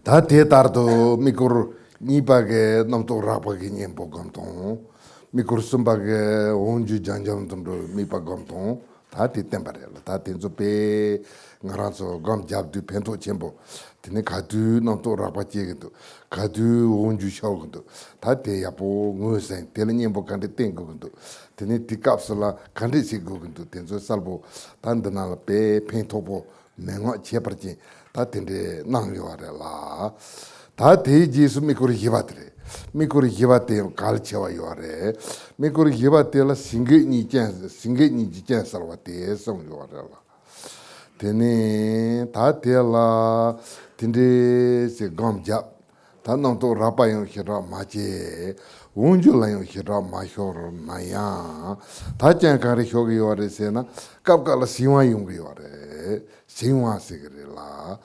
Ta te tardo mikur nipage namto rapagi nyempo gamton 미쿠르스바게 온주 장장dom도 미바검통 다티 템바레라 다티 조페 나라서 검 잡두 펜토 쳔보 드네 가두 넘토 라바치게도 가두 온주 샤오근도 다티 야보 응어생 텔니엠보 간데 땡고근도 드네 티캅슬라 간데 시고근도 텐조 살보 단드날 페 펜토보 맹어 쳔버지 다틴데 나요아레라 다티 지수 미쿠르 히바트레 미쿠르 히바테 갈체와 요아레 미쿠르 히바테라 싱게니 지젠 살와테 송 요아레라 테네 다테라 틴데 세 검잡 단놈도 라파용 히라 마제 운줄라용 히라 마쇼르 마야 다젠카리 효기 요아레세나 깝깔라 시와 용기 요아레 시와 세그레라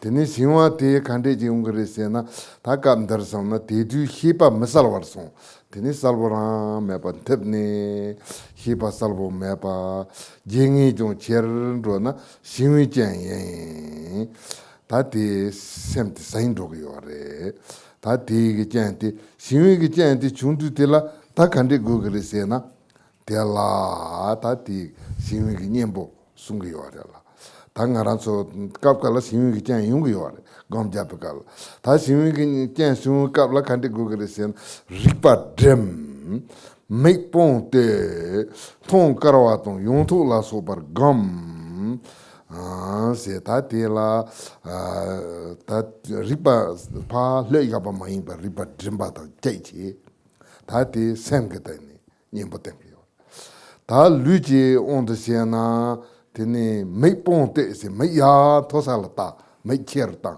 테니 시와 테 칸데 지웅그레세나 다감더성나 데두 히바 메살와르송 테니 살보라 메바 텝니 히바 살보 메바 징이 좀 제르로나 시위젠예 다티 셈트 사인도고 요레 다티게 젠티 시위게 젠티 중두텔라 다 칸데 고그레세나 텔라 다티 시위게 냠보 숭게 요레라 당가란서 깝깔라 시위기 짠 용기요래 검잡깔 다 시위기 짠 수 깝라 칸데 고그레센 리파 뎀 메이ponte 통 까라와통 용토라 소버 검 세타텔라 다 리파 파 레이가바 마임바 리파 뎀바다 제치 다티 셈게다니 님보템요 다 루지 온드시나 tene mei ponte se mei ya tosala ta mei cher ta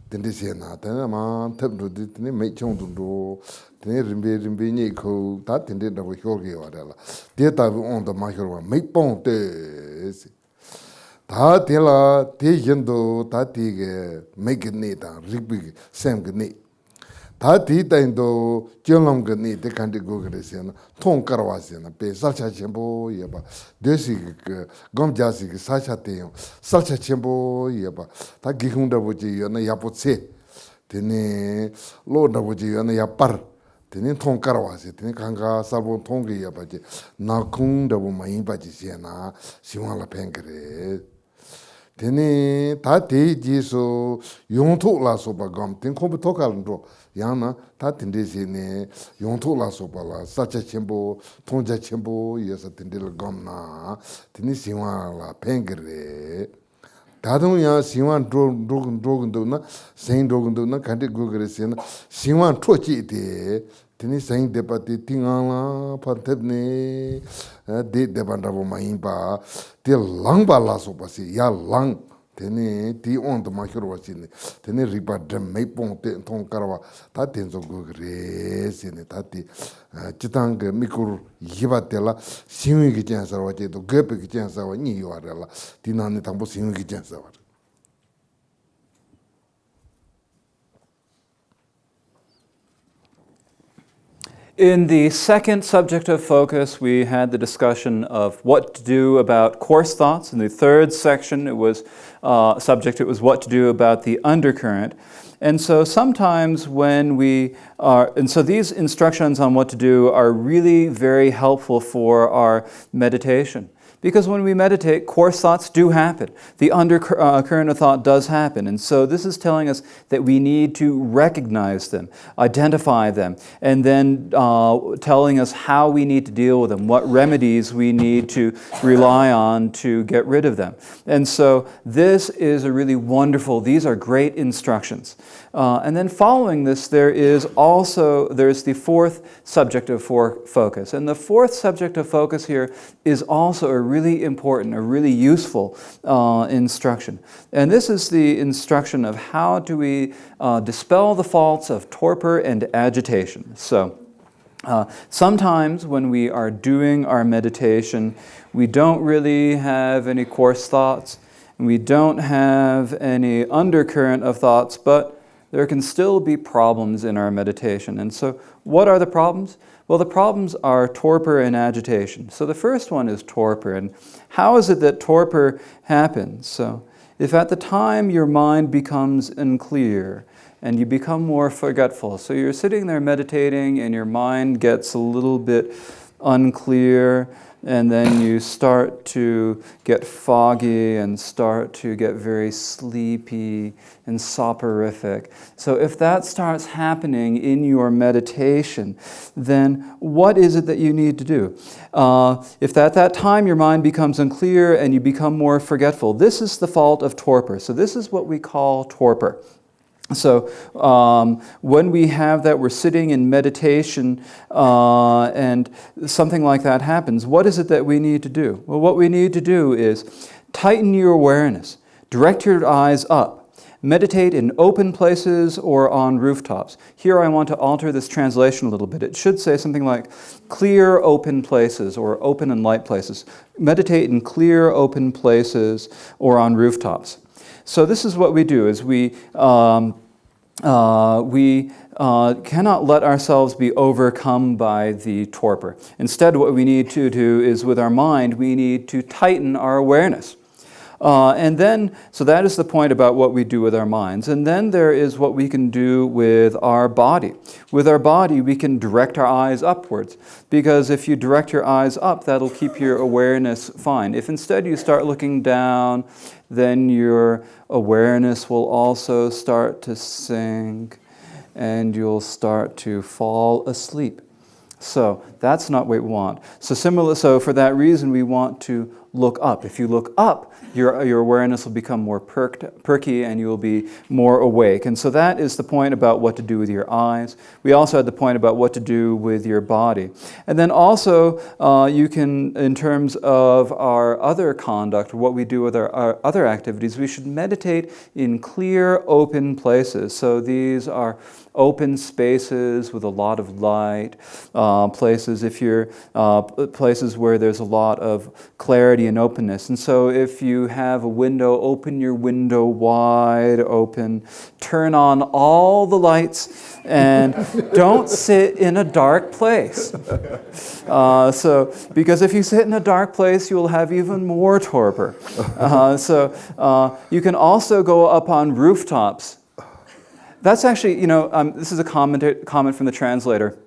tene se na tene ma tabdu tene mei chong du tene rimbe ni ko ta tene da bo hyoge wa la de ta on da ma hyo mei ponte se ta de la de yendo ta ti ge mei ge ne ta ribi sem ge ne ta ti ta indo Jonang ge ne de kan de go ge se na tong karwa se na pe sa cha chen bo ye ba de si ge gom ja si ge sa cha te yo sa cha chen bo ye ba ta gi hung da bo ji yo na ya po se de ne lo da bo ji yo na ya par de ne tong karwa se de ne kan ga sa bo tong ge ye ba ji na kung da bo ma yin ba ji se na si wa la pen ge 테네 다 대지소 용토라서 바감 된 컴퓨터 갈로 야나 다 된데시네 용토라서 발라 사차 첨보 통자 첨보 예서 된들 감나 테니 시와라 팽그레 다동야 시완 드로근도나 세인 드로근도나 간데 고그레시나 시완 토치데 테니 세인 데파티 팅앙라 판테네 데 데반다보 마임바 데 랑발라소 바시 야 랑 테니 디 온도 마히로와시네 테니 리바드 메이ponte 통카라와 다 텐조 고그레시네 다티 지탕게 미쿠르 히바텔라 시위기 젠사와제도 게페기 젠사와 니요아랄라 디나네 담보 시위기 젠사와 In the second subject of focus, we had the discussion of what to do about coarse thoughts. In the third section, it was it was what to do about the undercurrent. And so sometimes when so these instructions on what to do are really very helpful for our meditation. Because when we meditate, coarse thoughts do happen. The undercurrent of thought does happen. And so this is telling us that we need to recognize them, identify them, and then telling us how we need to deal with them, what remedies we need to rely on to get rid of them. And so this is these are great instructions. And then following this, there's the fourth subject of focus. And the fourth subject of focus here is also a really important, a really useful instruction. And this is the instruction of how do we dispel the faults of torpor and agitation. So sometimes when we are doing our meditation, we don't really have any coarse thoughts, and we don't have any undercurrent of thoughts, but there can still be problems in our meditation. And so what are the problems? Well, the problems are torpor and agitation. So the first one is torpor. And how is it that torpor happens? So if at the time your mind becomes unclear, and you become more forgetful. So you're sitting there meditating and your mind gets a little bit unclear, and then you start to get foggy and start to get very sleepy and soporific. So if that starts happening in your meditation, then what is it that you need to do? If at that time your mind becomes unclear and you become more forgetful, this is the fault of torpor. So this is what we call torpor. So when we have that, we're sitting in meditation and something like that happens, what is it that we need to do? Well, what we need to do is tighten your awareness, direct your eyes up, meditate in open places or on rooftops. Here I want to alter this translation a little bit. It should say something like clear open places or open and light places. Meditate in clear open places or on rooftops. So this is what we do, is we cannot let ourselves be overcome by the torpor. Instead, what we need to do is, with our mind, we need to tighten our awareness. So that is the point about what we do with our minds. And then there is what we can do with our body. With our body, we can direct our eyes upwards, because if you direct your eyes up, that'll keep your awareness fine. If instead you start looking down, then your awareness will also start to sink, and you'll start to fall asleep. So that's not what we want. So for that reason, we want to look up. If you look up, your awareness will become more perky, and you will be more awake. And so that is the point about what to do with your eyes. We also had the point about what to do with your body. And then also, you can, in terms of our other conduct, what we do with our other activities, we should meditate in clear, open places. So these are open spaces with a lot of light, places places where there's a lot of clarity and openness. And so if you have a window, open your window wide open, turn on all the lights, and don't sit in a dark place. Because if you sit in a dark place, you will have even more torpor. You can also go up on rooftops. That's actually, this is a comment from the translator.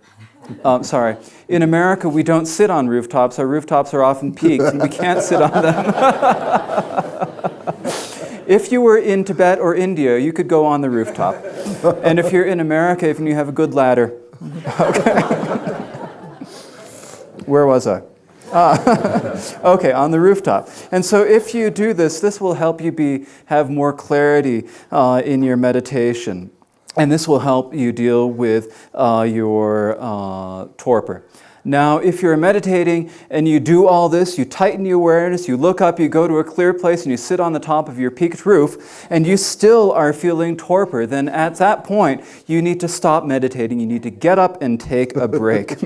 Sorry. In America, we don't sit on rooftops. Our rooftops are often peaks, and we can't sit on them. If you were in Tibet or India, you could go on the rooftop. And if you're in America, if you have a good ladder. Okay. Where was I? Okay, on the rooftop. And so if you do this, this will help you have more clarity in your meditation. And this will help you deal with your torpor. Now, if you're meditating and you do all this, you tighten your awareness, you look up, you go to a clear place, and you sit on the top of your peaked roof, and you still are feeling torpor, then at that point, you need to stop meditating. You need to get up and take a break.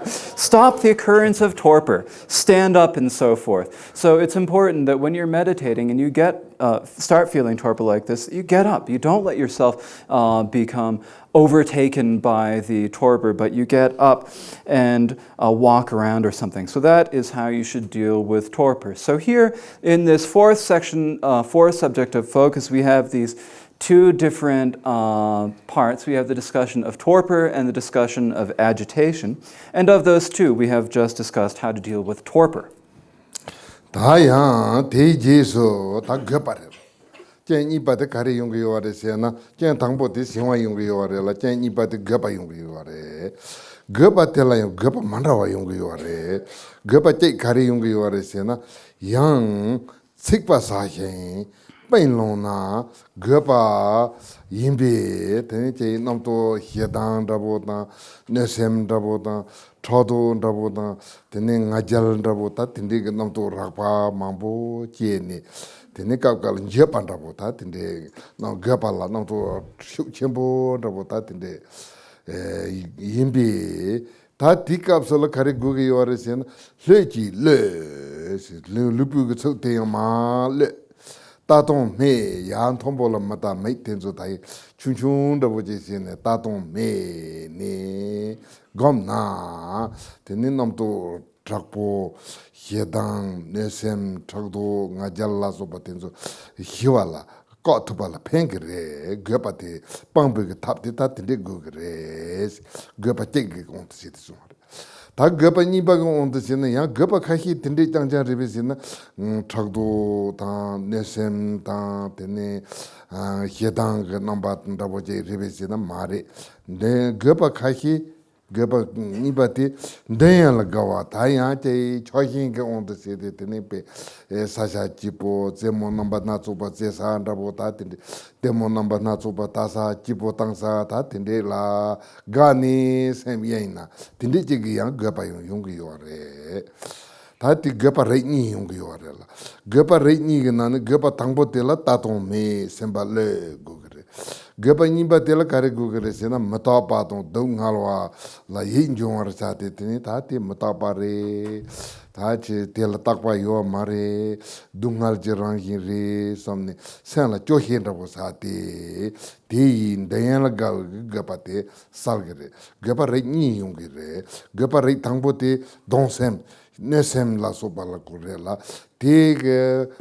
Stop the occurrence of torpor, stand up, and so forth. So it's important that when you're meditating and you start feeling torpor like this, you get up. You don't let yourself become overtaken by the torpor, but you get up and walk around or something. So that is how you should deal with torpor. So here in this fourth section, fourth subject of focus, we have these two different parts. We have the discussion of torpor and the discussion of agitation. And of those two, we have just discussed how to deal with torpor. Painlona, Gapa, Yimbe, Tenite, Namto, Hiedan Dabota, Nesem Dabota, Todo Dabota, Tening Ajal Dabota, Tindig Namto Rapa, Mambo, Tieni, Tenikal, Japan Dabota, Tinde, now Gapala, Namto Chimbo Dabota, Tinde, Yimbe, Tatika, Sola Karigugi or Sen, Lechi, Lupu, Soteama, Tatong me, Yan Tombola Mata, make Tenzo Tai, Chun, the Vojisin, Tatong me, ne, Gomna, Teninam to Trakpo, Hiedan, Nesem, Trakdo, Najala Sobatenzo, Hiwala, got to bala pengre, gopati, bambig tap the tat in the gugres, gopatig on the city. 다 gapa nipa on the sin, ya gapa kahi tindi tangja revisina, Tragdo, Nesem, Tene, Hedang, Nambat, Daboje, revisina, Mari, then gapa kahi. Gaba nibati daya la gawa taya te choking on the city tenepe sasha chipo zemo number natsuba zesa rabo tatinde demo number natsuba tasa chipo tangsa tatinde la gani semyena tinde chigi yang gaba yung yore tati gaba reini yung yore la gaba reini gana gaba tangbo tela taton me semba le gugre gaba niba tela kare gugre sena matapa ton dong halwa la yin jong chate tini tati matapa re tachi tela takpa yo mare dungal jirang re somne sen la chohin rabo sate ti dayan la gaba te salgre gaba re ni yung re gaba re tangbo te donsem nesem la sopa la kurela tig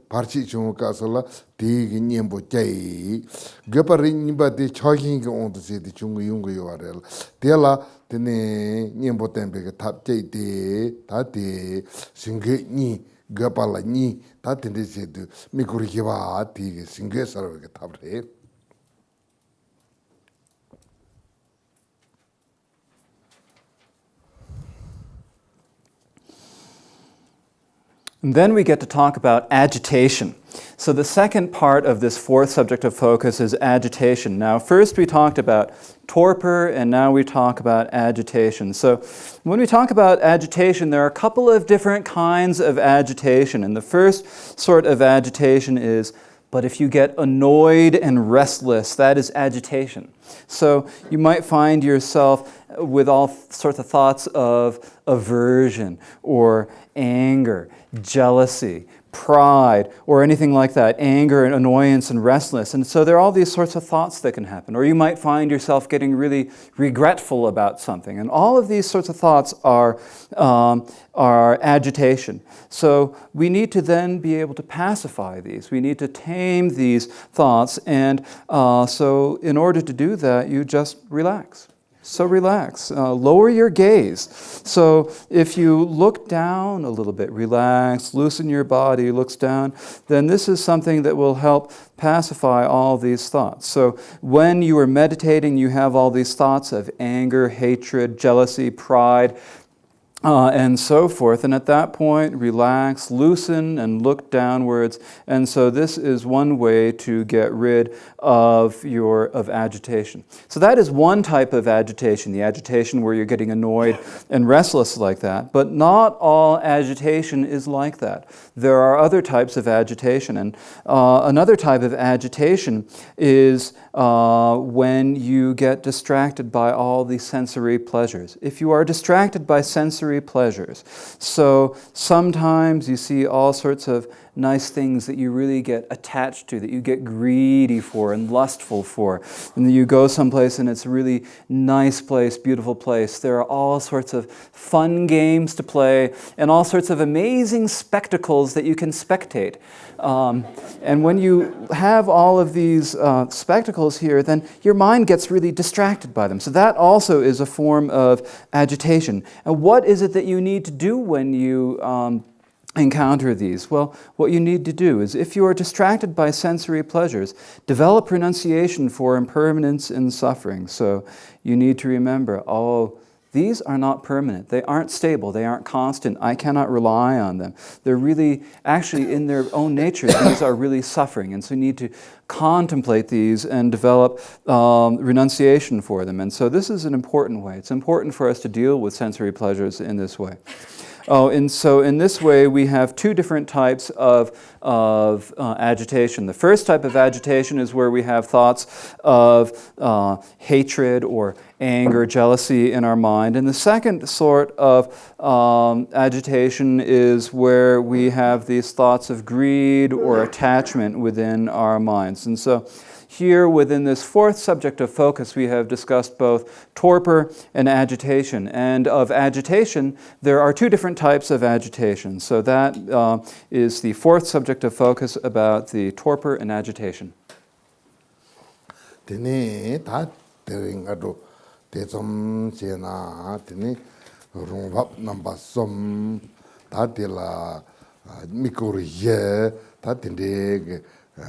parchi chung kasala tig nyembo chai gapari nimba de choking on the city chung yung yorel tela tene nyembo tempe ke tap chai de ta de singe ni gapala ni ta tende se de mikuri ke ba tig singe sarve ke tap re. And then we get to talk about agitation. So the second part of this fourth subject of focus is agitation. Now, first we talked about torpor, and now we talk about agitation. So when we talk about agitation, there are a couple of different kinds of agitation. And the first sort of agitation is, but if you get annoyed and restless, that is agitation. So you might find yourself with all sorts of thoughts of aversion or anger, jealousy, pride, or anything like that, anger and annoyance and restlessness. And so there are all these sorts of thoughts that can happen. Or you might find yourself getting really regretful about something. And all of these sorts of thoughts are agitation. So we need to then be able to pacify these. We need to tame these thoughts. And so in order to do that, you just relax. So relax, lower your gaze. So if you look down a little bit, relax, loosen your body, looks down, then this is something that will help pacify all these thoughts. So when you are meditating, you have all these thoughts of anger, hatred, jealousy, pride, and so forth. And at that point, relax, loosen, and look downwards. And so this is one way to get rid of agitation. So that is one type of agitation, the agitation where you're getting annoyed and restless like that. But not all agitation is like that. There are other types of agitation. And another type of agitation is when you get distracted by all the sensory pleasures. If you are distracted by sensory pleasures, so sometimes you see all sorts of nice things that you really get attached to, that you get greedy for and lustful for, and you go someplace and it's a really nice place, beautiful place. There are all sorts of fun games to play and all sorts of amazing spectacles that you can spectate. And when you have all of these spectacles here, then your mind gets really distracted by them. So that also is a form of agitation. And what is it that you need to do when you encounter these? Well, what you need to do is, if you are distracted by sensory pleasures, develop renunciation for impermanence in suffering. So you need to remember, these are not permanent. They aren't stable. They aren't constant. I cannot rely on them. They're really, actually, in their own nature, these are really suffering. And so you need to contemplate these and develop renunciation for them. And so this is an important way. It's important for us to deal with sensory pleasures in this way. And so in this way, we have two different types of agitation. The first type of agitation is where we have thoughts of hatred or anger, jealousy in our mind. And the second sort of agitation is where we have these thoughts of greed or attachment within our minds. And so here, within this fourth subject of focus, we have discussed both torpor and agitation. And of agitation, there are two different types of agitation. So that is the fourth subject of focus about the torpor and agitation. tene ta tering ado te som chena tene rungvap namba som ta de la mikor ye ta tende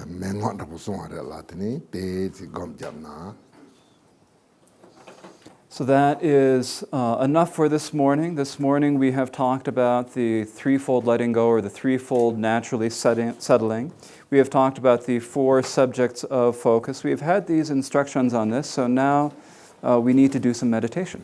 mengon da pusung ada la tene te si gom jamna. So that is enough for this morning. This morning we have talked about the threefold letting go, or the threefold naturally settling. We have talked about the 4 subjects of focus. We have had these instructions on this, so now we need to do some meditation.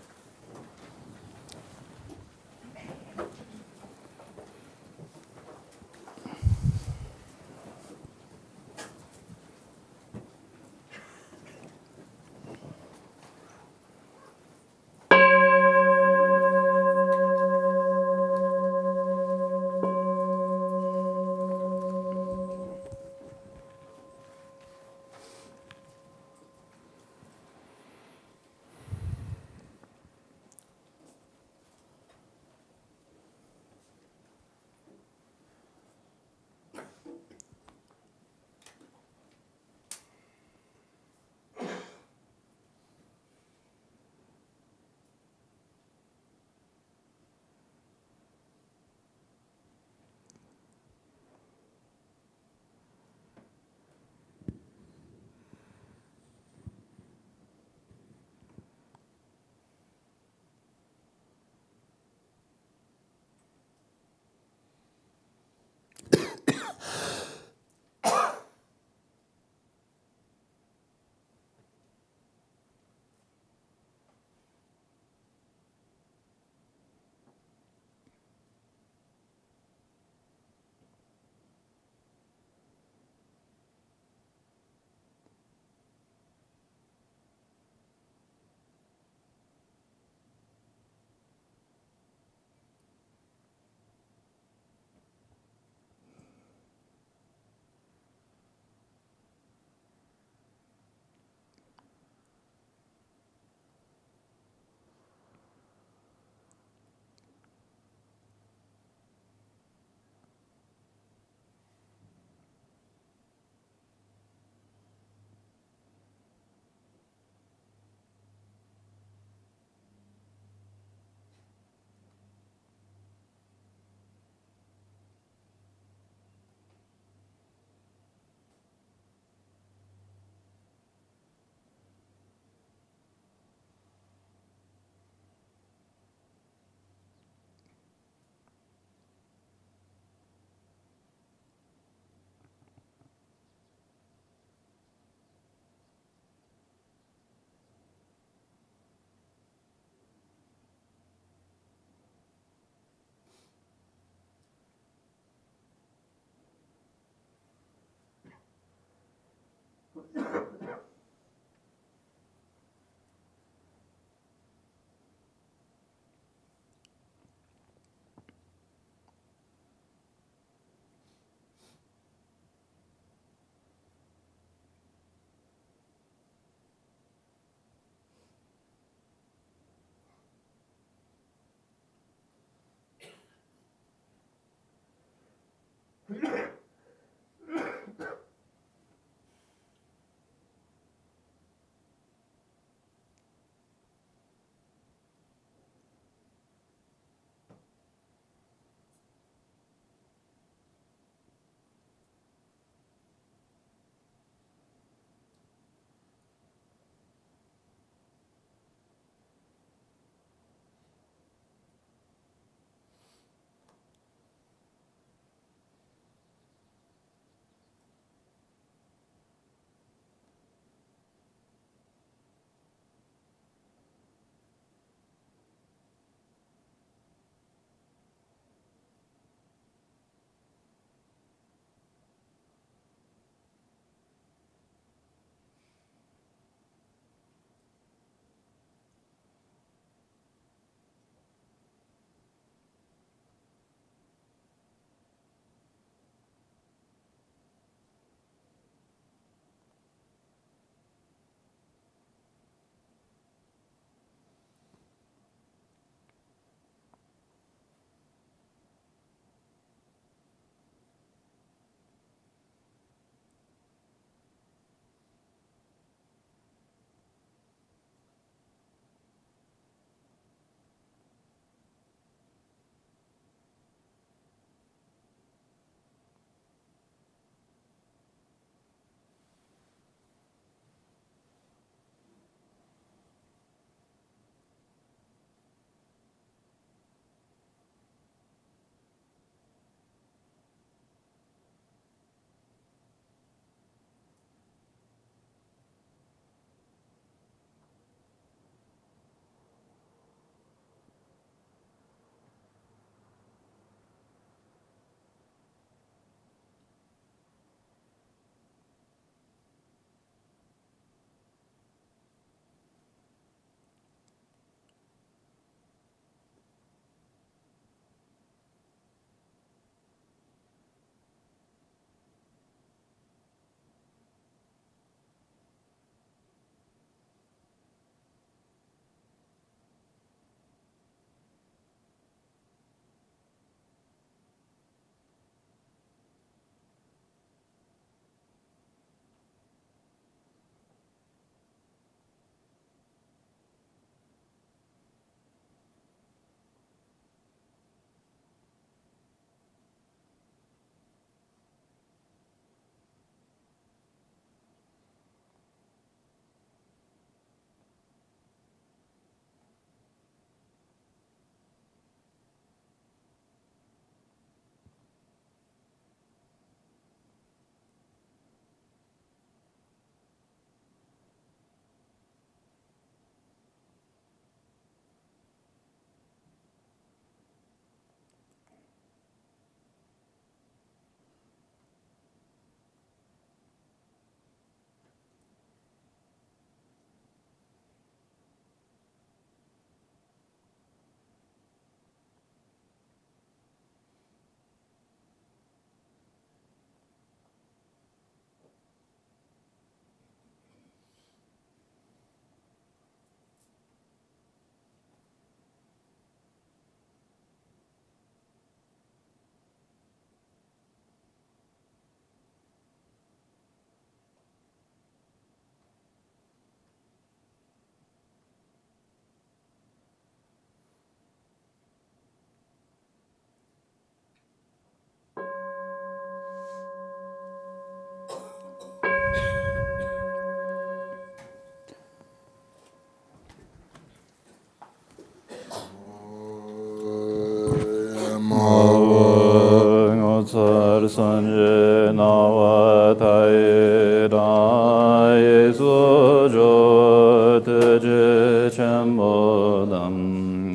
nawa tai da yesu jo te je chenmo dam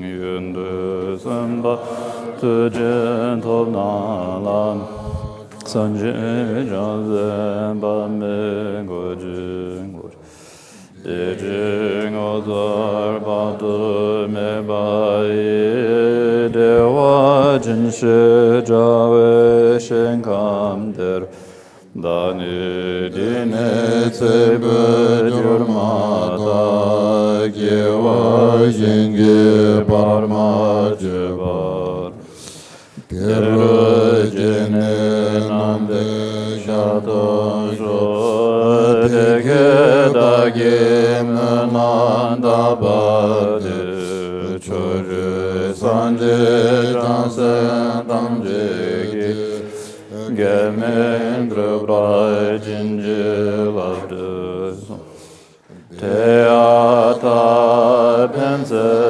yun de samba te jen top na lam san je jan zen ba me go jin go de jing o zar ba de me ba ye de wa jin she ja we shen kam der da ni din se be jur ma ta ge wa jin ge par ma je bar ter jin nam de sha to jo de ge da ge nan da ba de cho je san je jan se dam je ge ge men dro bra jin je la de te a ta pen se